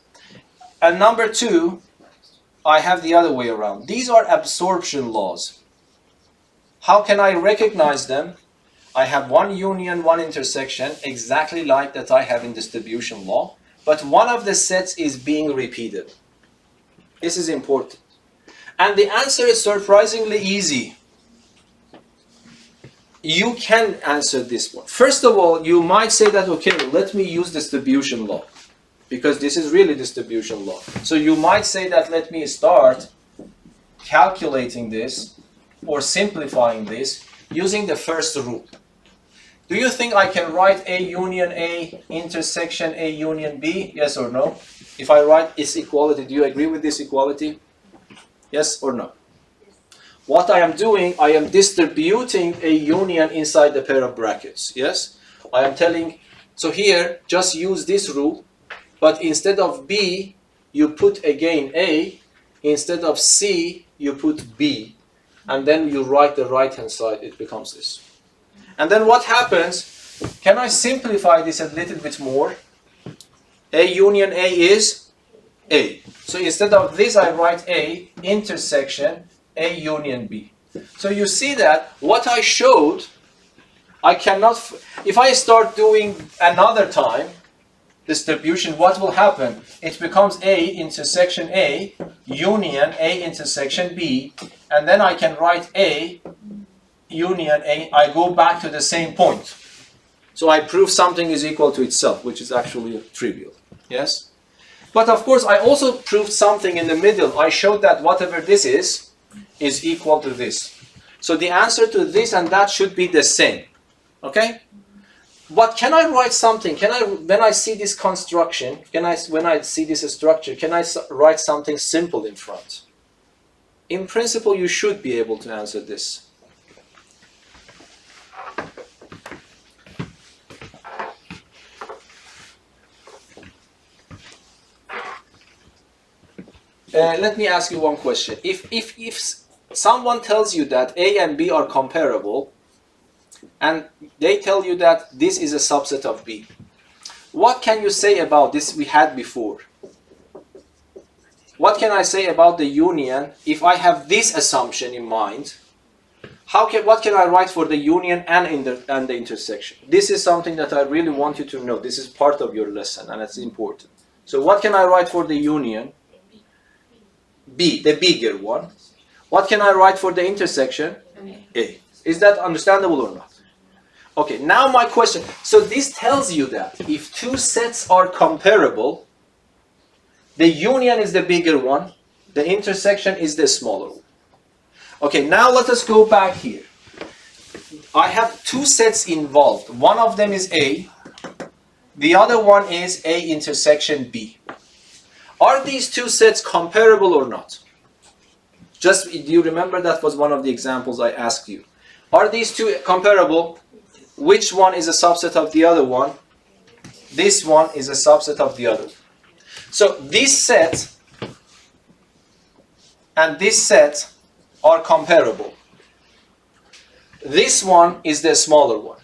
S1: And number 2, I have the other way around. These are absorption laws. How can I recognize them? I have one union, one intersection, exactly like that I have in distribution law, but one of the sets is being repeated. This is important. And the answer is surprisingly easy. You can answer this one. First of all, you might say that, okay, let me use distribution law, because this is really distribution law. So you might say that, let me start calculating this or simplifying this using the first rule. Do you think I can write A union A intersection A union B? Yes or no? If I write its equality, do you agree with this equality? Yes or no? What I am doing, I am distributing a union inside the pair of brackets. Yes? I am telling, so here, just use this rule, but instead of B, you put again A, instead of C, you put B, and then you write the right-hand side, it becomes this. And then what happens, can I simplify this a little bit more? A union A is A. So instead of this, I write A intersection A union B. So you see that what I showed, I cannot, if I start doing another time distribution, what will happen? It becomes A intersection A union A intersection B, and then I can write A union A. I go back to the same point. So I prove something is equal to itself, which is actually trivial. Yes? But of course, I also proved something in the middle. I showed that whatever this is equal to this. So the answer to this and that should be the same. Okay? But can I write something? Can I, when I see this construction, when I see this structure, can I write something simple in front? In principle, you should be able to answer this. Let me ask you one question. If someone tells you that A and B are comparable, and they tell you that this is a subset of B, what can you say about this we had before? What can I say about the union if I have this assumption in mind? What can I write for the union and the intersection? This is something that I really want you to know. This is part of your lesson and it's important. So what can I write for the union? B, the bigger one. What can I write for the intersection? A. Is that understandable or not? Okay, now my question. So this tells you that if two sets are comparable, the union is the bigger one, the intersection is the smaller one. Okay, now let us go back here. I have two sets involved. One of them is A, the other one is A intersection B. Are these two sets comparable or not? Just, do you remember that was one of the examples I asked you? Are these two comparable? Which one is a subset of the other one? This one is a subset of the other. So this set and this set are comparable. This one is the smaller one.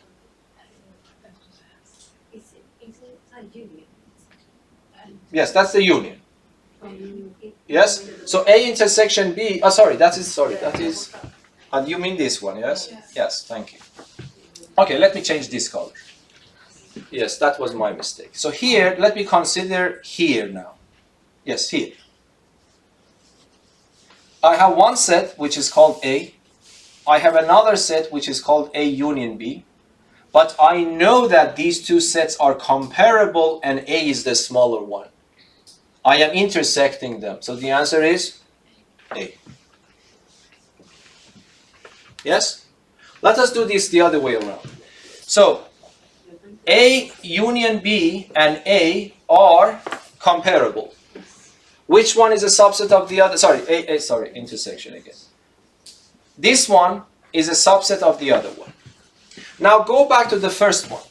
S3: It's a union.
S1: Yes, that's the union. Yes? So A intersection B, that is, you mean this one, yes? Yes, thank you. Okay, let me change this color. Yes, that was my mistake. So here, let me consider here now. Yes, here. I have one set which is called A. I have another set which is called A union B. But I know that these two sets are comparable and A is the smaller one. I am intersecting them. So the answer is A. Yes? Let us do this the other way around. So A union B and A are comparable. Which one is a subset of the other? Intersection again. This one is a subset of the other one. Now go back to the first one.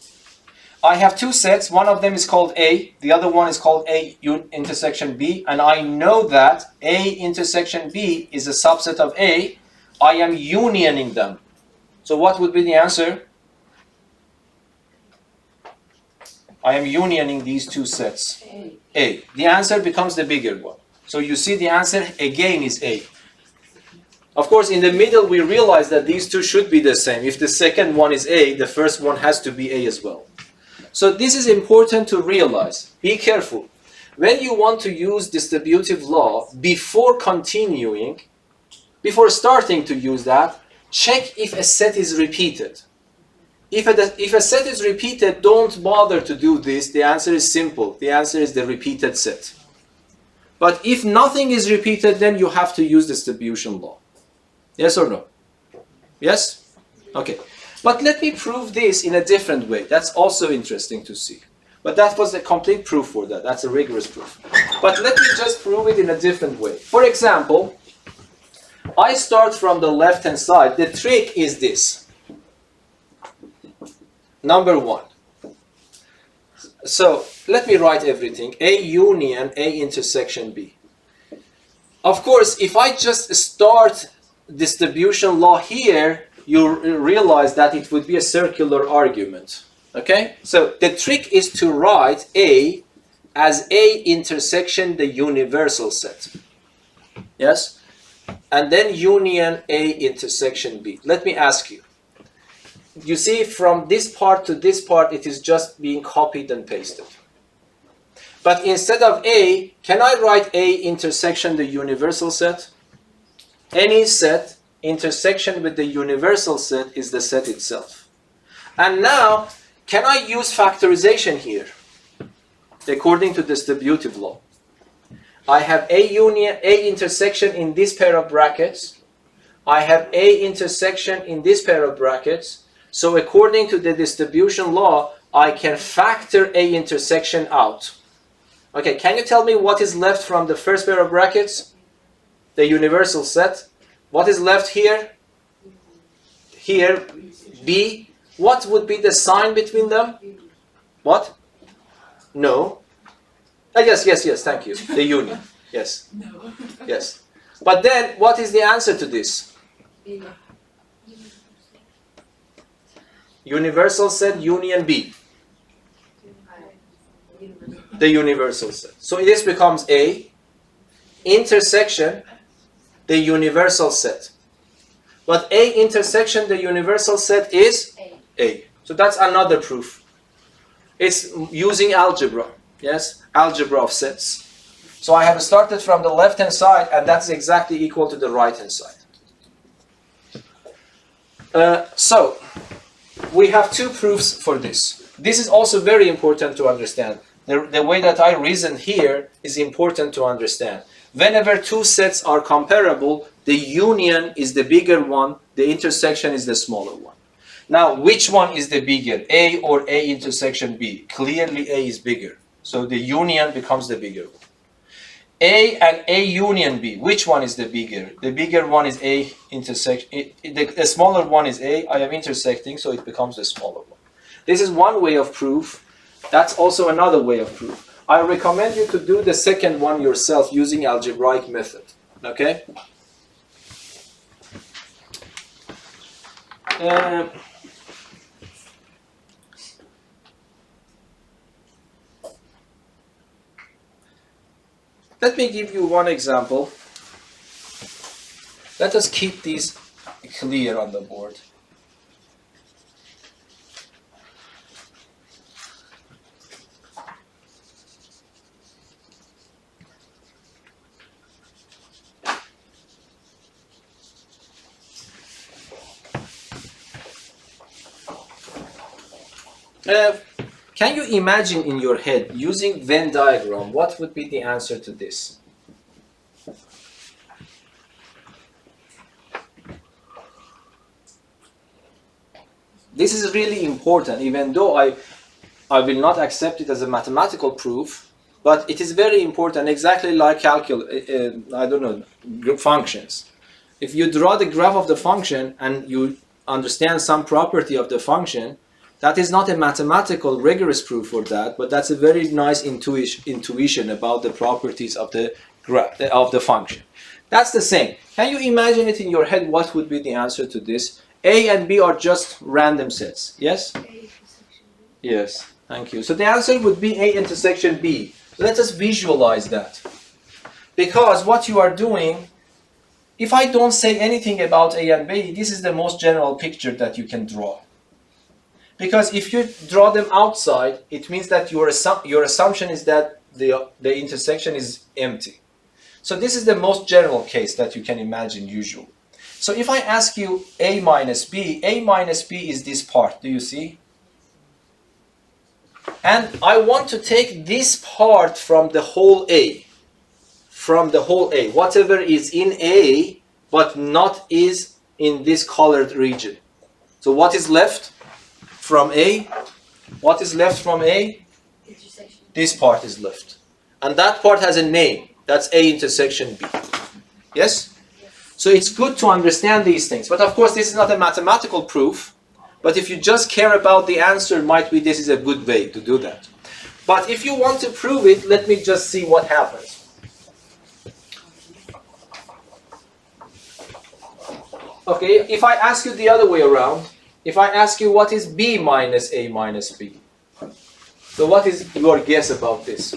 S1: I have two sets. One of them is called A. The other one is called A intersection B. And I know that A intersection B is a subset of A. I am unioning them. So what would be the answer? I am unioning these two sets. A. The answer becomes the bigger one. So you see the answer again is A. Of course, in the middle we realize that these two should be the same. If the second one is A, the first one has to be A as well. So this is important to realize. Be careful. When you want to use distributive law, before starting to use that, check if a set is repeated. If a set is repeated, don't bother to do this. The answer is simple. The answer is the repeated set. But if nothing is repeated, then you have to use distribution law. Yes or no? Yes? Okay. But let me prove this in a different way. That's also interesting to see. But that was a complete proof for that. That's a rigorous proof. But let me just prove it in a different way. For example, I start from the left-hand side. The trick is this. Number one. So let me write everything. A union A intersection B. Of course, if I just start distribution law here, you realize that it would be a circular argument. Okay? So the trick is to write A as A intersection the universal set. Yes? And then union A intersection B. Let me ask you. You see, from this part to this part, it is just being copied and pasted. But instead of A, can I write A intersection the universal set? Any set intersection with the universal set is the set itself. And now, can I use factorization here? According to distributive law. I have A intersection in this pair of brackets. I have A intersection in this pair of brackets. So according to the distribution law, I can factor A intersection out. Okay, can you tell me what is left from the first pair of brackets? The universal set. What is left here? Here, B. What would be the sign between them? What? No. Yes, thank you. The union. Yes.
S4: No.
S1: Yes. But then, what is the answer to this? Universal set, union B. The universal set. So this becomes A, intersection, the universal set. But A intersection, the universal set is A. So that's another proof. It's using algebra. Yes, algebra of sets. So I have started from the left-hand side, and that's exactly equal to the right-hand side. So we have two proofs for this. This is also very important to understand. The way that I reason here is important to understand. Whenever two sets are comparable, the union is the bigger one, the intersection is the smaller one. Now, which one is the bigger, A or A intersection B? Clearly A is bigger. So the union becomes the bigger one. A and A union B, which one is the bigger? The bigger one is A intersection. The smaller one is A. I am intersecting, so it becomes the smaller one. This is one way of proof. That's also another way of proof. I recommend you to do the second one yourself using algebraic method. Okay? Let me give you one example. Let us keep these clear on the board. Can you imagine in your head, using Venn diagram, what would be the answer to this? This is really important, even though I will not accept it as a mathematical proof, but it is very important, exactly like functions. If you draw the graph of the function and you understand some property of the function, that is not a mathematical rigorous proof for that, but that's a very nice intuition about the properties of the graph of the function. That's the same. Can you imagine it in your head? What would be the answer to this? A and B are just random sets. Yes? Yes. Thank you. So the answer would be A intersection B. Let us visualize that. Because what you are doing, if I don't say anything about A and B, this is the most general picture that you can draw. Because if you draw them outside, it means that your assumption is that the intersection is empty. So this is the most general case that you can imagine usually. So if I ask you A minus B is this part, do you see? And I want to take this part from the whole A. From the whole A. Whatever is in A, but not is in this colored region. So what is left from A? What is left from A?
S3: Intersection.
S1: This part is left. And that part has a name. That's A intersection B. Yes? So it's good to understand these things. But of course, this is not a mathematical proof. But if you just care about the answer, might be this is a good way to do that. But if you want to prove it, let me just see what happens. Okay, if I ask you the other way around, if I ask you what is B minus A minus B, so what is your guess about this?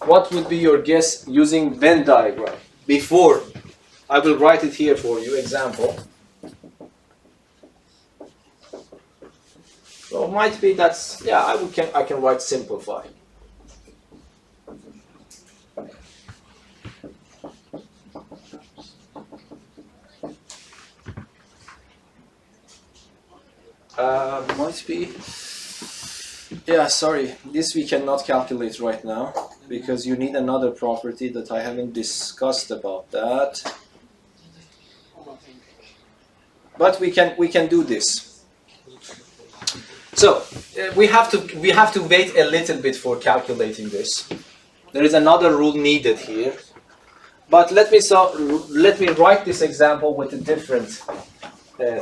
S1: What would be your guess using Venn diagram? Before, I will write it here for you, example. So it might be that's, yeah, I can write simplify. Might be, yeah, sorry, this we cannot calculate right now because you need another property that I haven't discussed about that. But we can do this. So we have to wait a little bit for calculating this. There is another rule needed here. But let me write this example with a different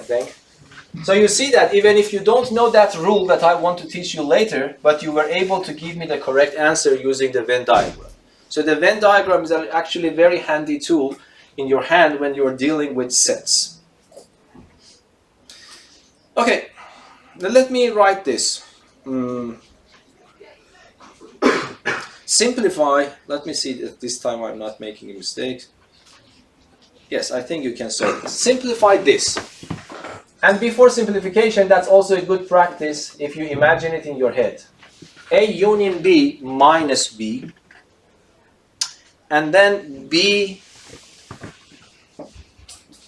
S1: thing. So you see that even if you don't know that rule that I want to teach you later, but you were able to give me the correct answer using the Venn diagram. So the Venn diagram is actually a very handy tool in your hand when you're dealing with sets. Okay, now let me write this. Simplify, let me see if this time I'm not making a mistake. Yes, I think you can solve this. Simplify this. And before simplification, that's also a good practice if you imagine it in your head. A union B minus B, and then B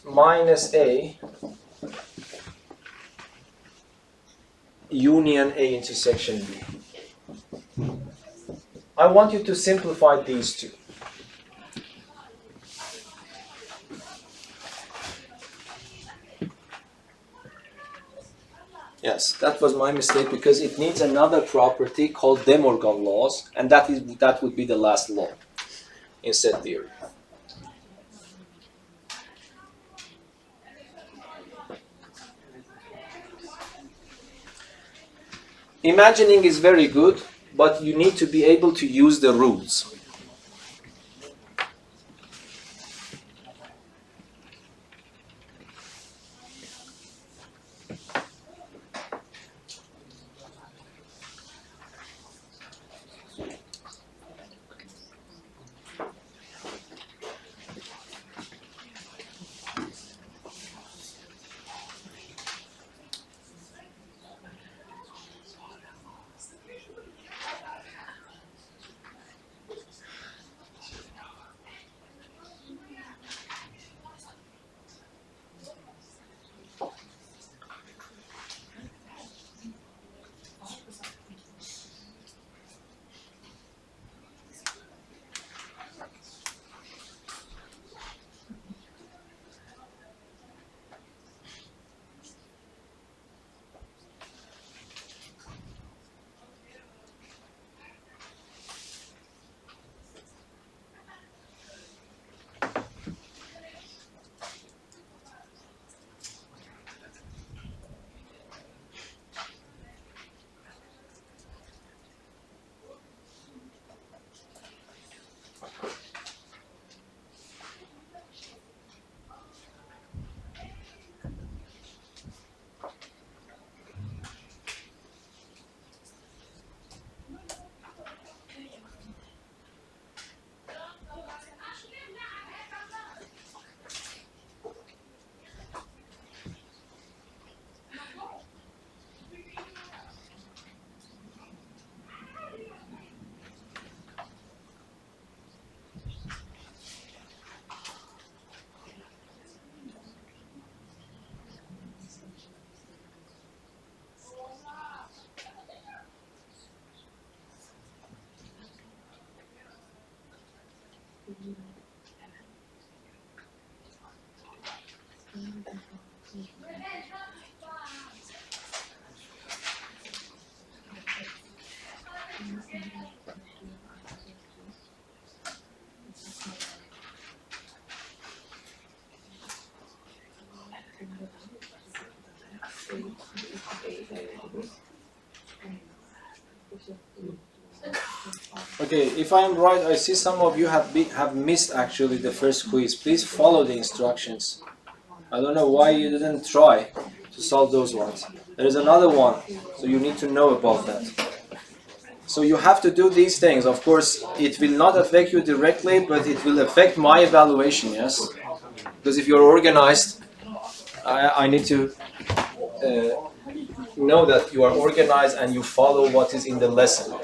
S1: minus A union A intersection B. I want you to simplify these two. Yes, that was my mistake because it needs another property called Demorgan Laws, and that would be the last law in set theory. Imagining is very good, but you need to be able to use the rules. Okay, if I am right, I see some of you have missed actually the first quiz. Please follow the instructions. I don't know why you didn't try to solve those ones. There is another one, so you need to know about that. So you have to do these things. Of course, it will not affect you directly, but it will affect my evaluation, yes? Because if you're organized, I need to know that you are organized and you follow what is in the lesson.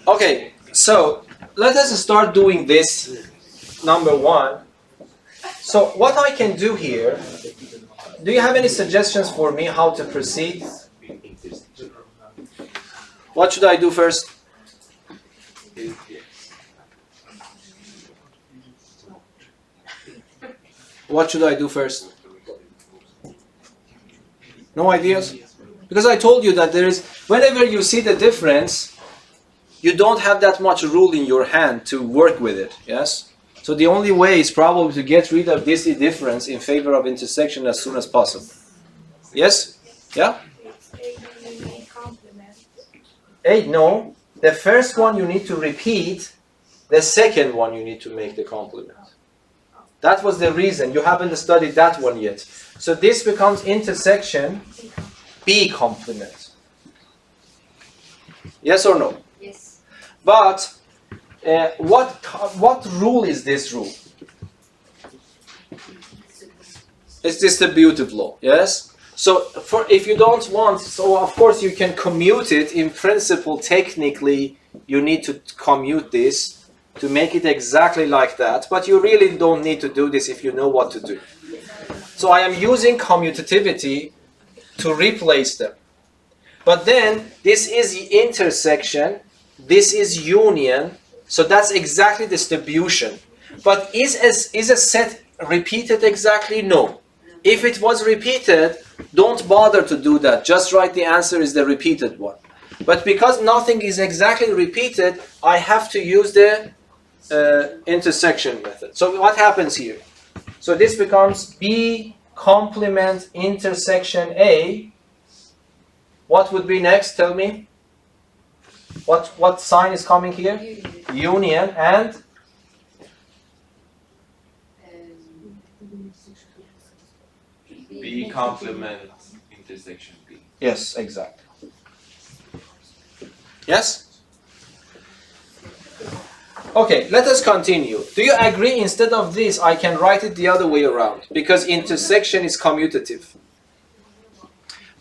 S1: Okay, so let us start doing this, number one. So what I can do here, do you have any suggestions for me how to proceed? What should I do first? What should I do first? No ideas? Because I told you that there is, whenever you see the difference, you don't have that much rule in your hand to work with it, yes? So the only way is probably to get rid of this difference in favor of intersection as soon as possible. Yes? Yeah? No. The first one you need to repeat, the second one you need to make the complement. That was the reason. You haven't studied that one yet. So this becomes intersection B complement. Yes or no?
S3: Yes.
S1: But what rule is this rule? It's distributive law, yes? So if you don't want, so of course you can commute it. In principle, technically, you need to commute this to make it exactly like that. But you really don't need to do this if you know what to do. So I am using commutativity to replace them. But then this is the intersection, this is union, so that's exactly distribution. But is a set repeated exactly? No. If it was repeated, don't bother to do that. Just write the answer is the repeated one. But because nothing is exactly repeated, I have to use the intersection method. So what happens here? So this becomes B complement intersection A. What would be next? Tell me. What sign is coming here? Union and
S2: B complement intersection B.
S1: yes, exactly. Yes? Okay, let us continue. Do you agree instead of this I can write it the other way around because intersection is commutative.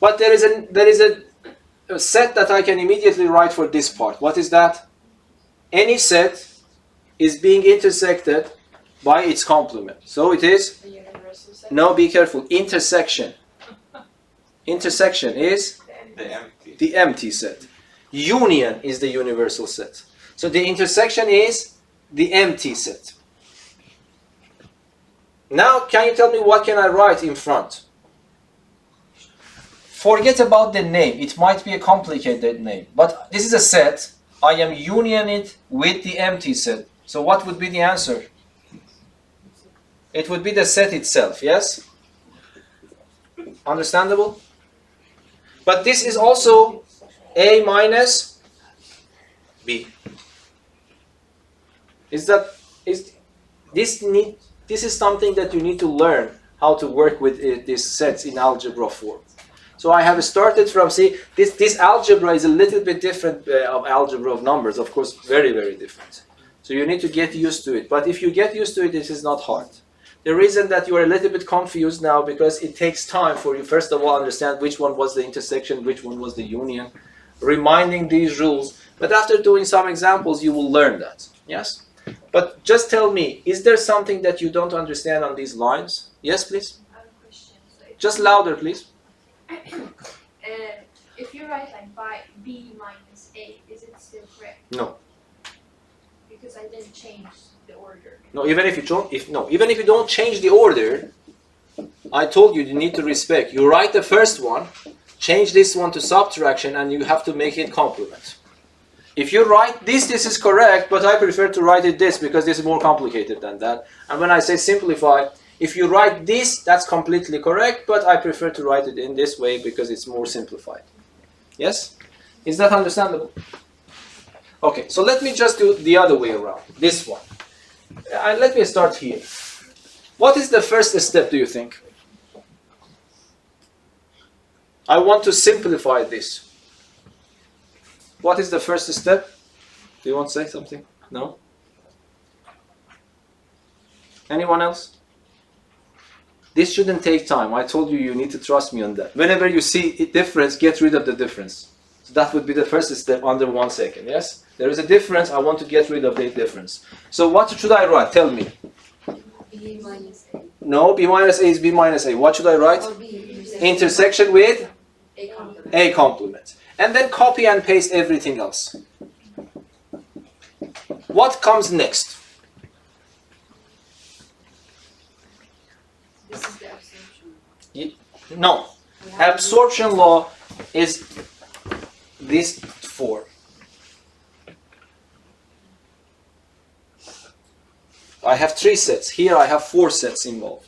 S1: But there is a set that I can immediately write for this part. What is that? Any set is being intersected by its complement. So it is?
S4: The universal set.
S1: No, be careful. Intersection. Intersection is the empty set. Union is the universal set. So the intersection is the empty set. Now, can you tell me what can I write in front? Forget about the name. It might be a complicated name. But this is a set. I am unioning it with the empty set. So what would be the answer? It would be the set itself, yes? Understandable? But this is also A minus B. This is something that you need to learn how to work with these sets in algebra form. So I have started from, see, this algebra is a little bit different of algebra of numbers, of course, very, very different. So you need to get used to it. But if you get used to it, it is not hard. The reason that you are a little bit confused now, because it takes time for you, first of all, understand which one was the intersection, which one was the union, reminding these rules. But after doing some examples, you will learn that. Yes? But just tell me, is there something that you don't understand on these lines? Yes, please?
S4: I have a question. So
S1: Just louder, please.
S4: if you write like by B minus A, is it still correct?
S1: No.
S4: Because I didn't change the order.
S1: No, even if you don't change the order, I told you need to respect. You write the first one, change this one to subtraction, and you have to make it complement. If you write this is correct, but I prefer to write it this because this is more complicated than that. And when I say simplify, if you write this, that's completely correct, but I prefer to write it in this way because it's more simplified. Yes? Is that understandable? Okay, so let me just do the other way around, this one. And let me start here. What is the first step, do you think? I want to simplify this. What is the first step? Do you want to say something? No? Anyone else? This shouldn't take time. I told you need to trust me on that. Whenever you see a difference, get rid of the difference. So that would be the first step under 1 second, yes? There is a difference, I want to get rid of the difference. So what should I write? Tell me.
S3: B minus A.
S1: No, B minus A is B minus A. What should I write?
S3: Or B
S1: Intersection with
S3: A complement.
S1: A complement. And then copy and paste everything else. What comes next?
S3: This is the absorption.
S1: No.
S3: We have
S1: Absorption law is this form. I have 3 sets. Here I have 4 sets involved.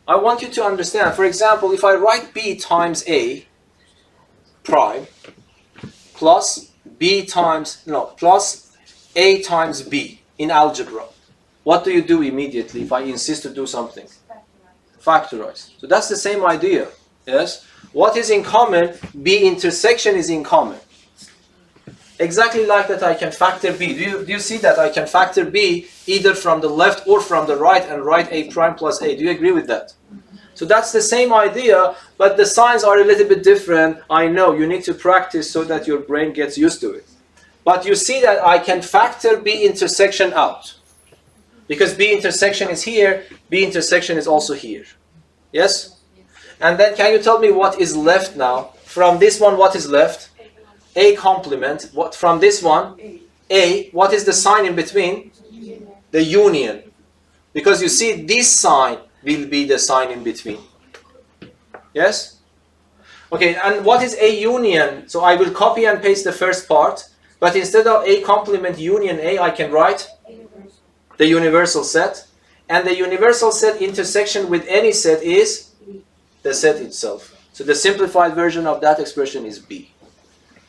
S1: I want you to understand, for example, if I write B times A prime plus A times B in algebra, what do you do immediately if I insist to do something? Factorize. So that's the same idea. Yes? What is in common? B intersection is in common. Exactly like that I can factor B. Do you see that I can factor B either from the left or from the right and write A prime plus A? Do you agree with that? So that's the same idea, but the signs are a little bit different. I know you need to practice so that your brain gets used to it. But you see that I can factor B intersection out. Because B intersection is here, B intersection is also here. Yes? And then can you tell me what is left now? From this one, what is left? A complement. What from this one? A. What is the sign in between? The union. Because you see, this sign will be the sign in between. Yes? Okay, and what is A union? So I will copy and paste the first part, but instead of A complement union A, I can write the universal set. And the universal set intersection with any set is the set itself. So the simplified version of that expression is B.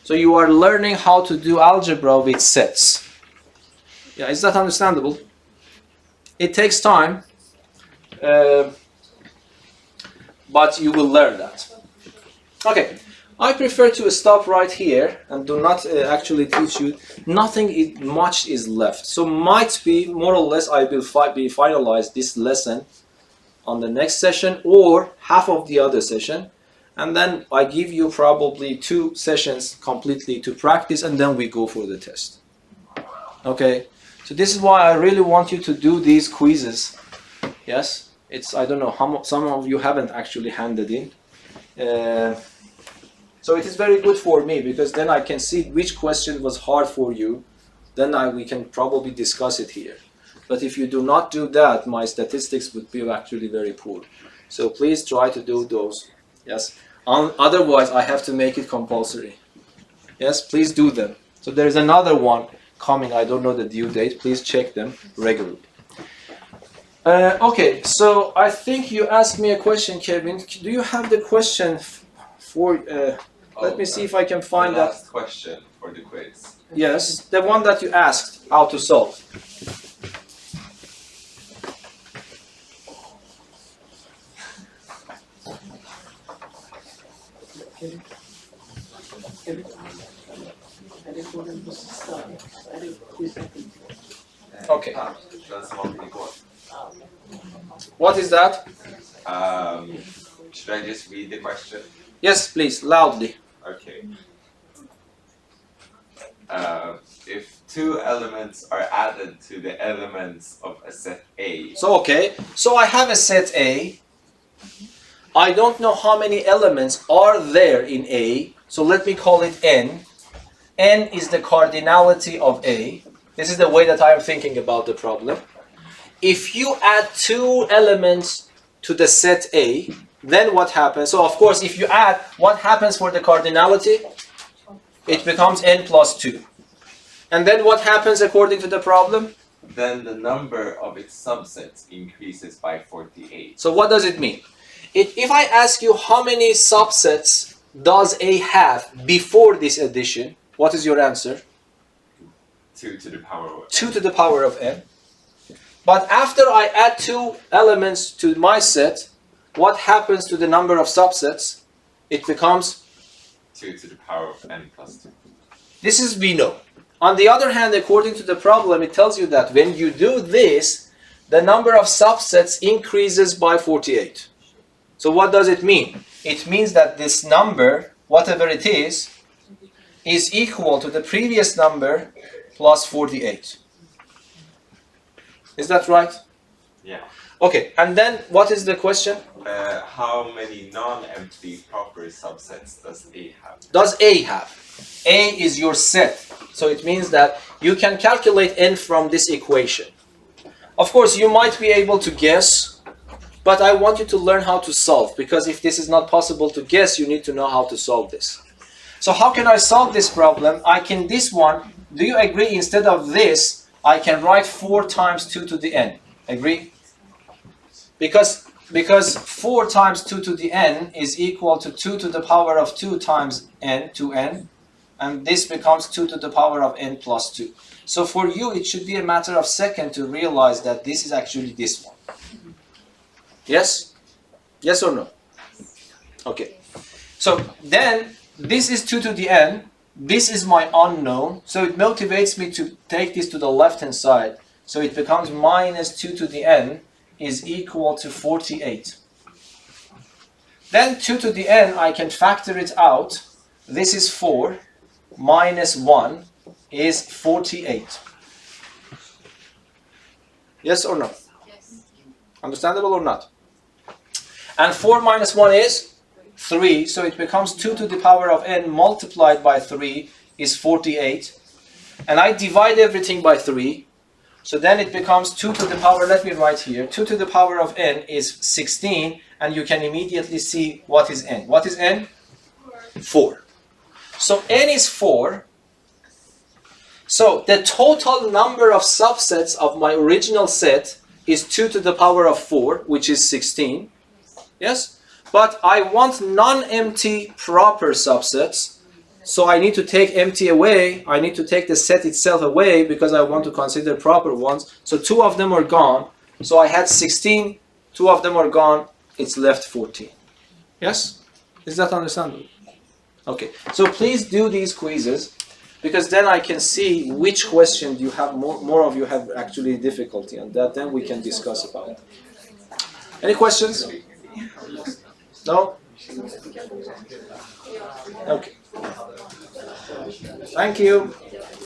S1: So you are learning how to do algebra with sets. Yeah, is that understandable? It takes time, but you will learn that. Okay, I prefer to stop right here and do not actually teach you. Nothing much is left. So might be more or less I will be finalize this lesson on the next session or half of the other session. And then I give you probably 2 sessions completely to practice and then we go for the test. Okay, so this is why I really want you to do these quizzes. Yes, I don't know how some of you haven't actually handed in. So it is very good for me because then I can see which question was hard for you. Then we can probably discuss it here. But if you do not do that, my statistics would be actually very poor. So please try to do those. Yes. Otherwise, I have to make it compulsory. Yes, please do them. So there is another one coming. I don't know the due date. Please check them regularly. Okay, so I think you asked me a question, Kevin. Do you have the question for? Let me see if I can find that.
S2: Last question for the quiz.
S1: Yes, the one that you asked how to solve. Okay. What is that?
S2: Should I just read the question?
S1: Yes, please, loudly.
S2: Okay. If 2 elements are added to the elements of a set A.
S1: So, okay. So I have a set A. I don't know how many elements are there in A. So let me call it N. N is the cardinality of A. This is the way that I am thinking about the problem. If you add 2 elements to the set A, then what happens? So of course, if you add, what happens for the cardinality? It becomes N plus 2. And then what happens according to the problem?
S2: Then the number of its subsets increases by 48.
S1: So what does it mean? If I ask you how many subsets does A have before this addition, what is your answer?
S2: 2 to the power of
S1: 2 to the power of n. But after I add 2 elements to my set, what happens to the number of subsets? It becomes
S2: 2 to the power of n plus 2.
S1: This is we know. On the other hand, according to the problem, it tells you that when you do this, the number of subsets increases by 48. So what does it mean? It means that this number, whatever it is equal to the previous number plus 48. Is that right?
S2: Yeah.
S1: Okay, and then what is the question?
S2: How many non-empty proper subsets does A have?
S1: Does A have? A is your set. So it means that you can calculate n from this equation. Of course, you might be able to guess, but I want you to learn how to solve, because if this is not possible to guess, you need to know how to solve this. So how can I solve this problem? I can this one, do you agree, instead of this, I can write 4 times 2 to the n. Agree? Because 4 times 2 to the n is equal to 2 to the power of 2 times n, 2n, and this becomes 2 to the power of n plus 2. So for you, it should be a matter of second to realize that this is actually this one. Yes? Yes or no? Okay. So then, this is 2 to the n. This is my unknown. So it motivates me to take this to the left-hand side. So it becomes minus 2 to the n is equal to 48. Then 2 to the n, I can factor it out. This is 4 minus 1 is 48. Yes or no?
S4: Yes.
S1: Understandable or not? And 4 minus 1 is 3, so it becomes 2 to the power of n multiplied by 3 is 48. And I divide everything by 3, so then it becomes 2 to the power, let me write here, 2 to the power of n is 16, and you can immediately see what is n. What is n? 4. So n is 4. So the total number of subsets of my original set is 2 to the power of 4, which is 16. Yes? But I want non-empty proper subsets. So I need to take empty away. I need to take the set itself away because I want to consider proper ones. So 2 of them are gone. So I had 16. 2 of them are gone. It's left 14. Yes? Is that understandable? Okay. So please do these quizzes, because then I can see which question you have more of you have actually difficulty on that. Then we can discuss about it. Any questions? No? Okay. Thank you.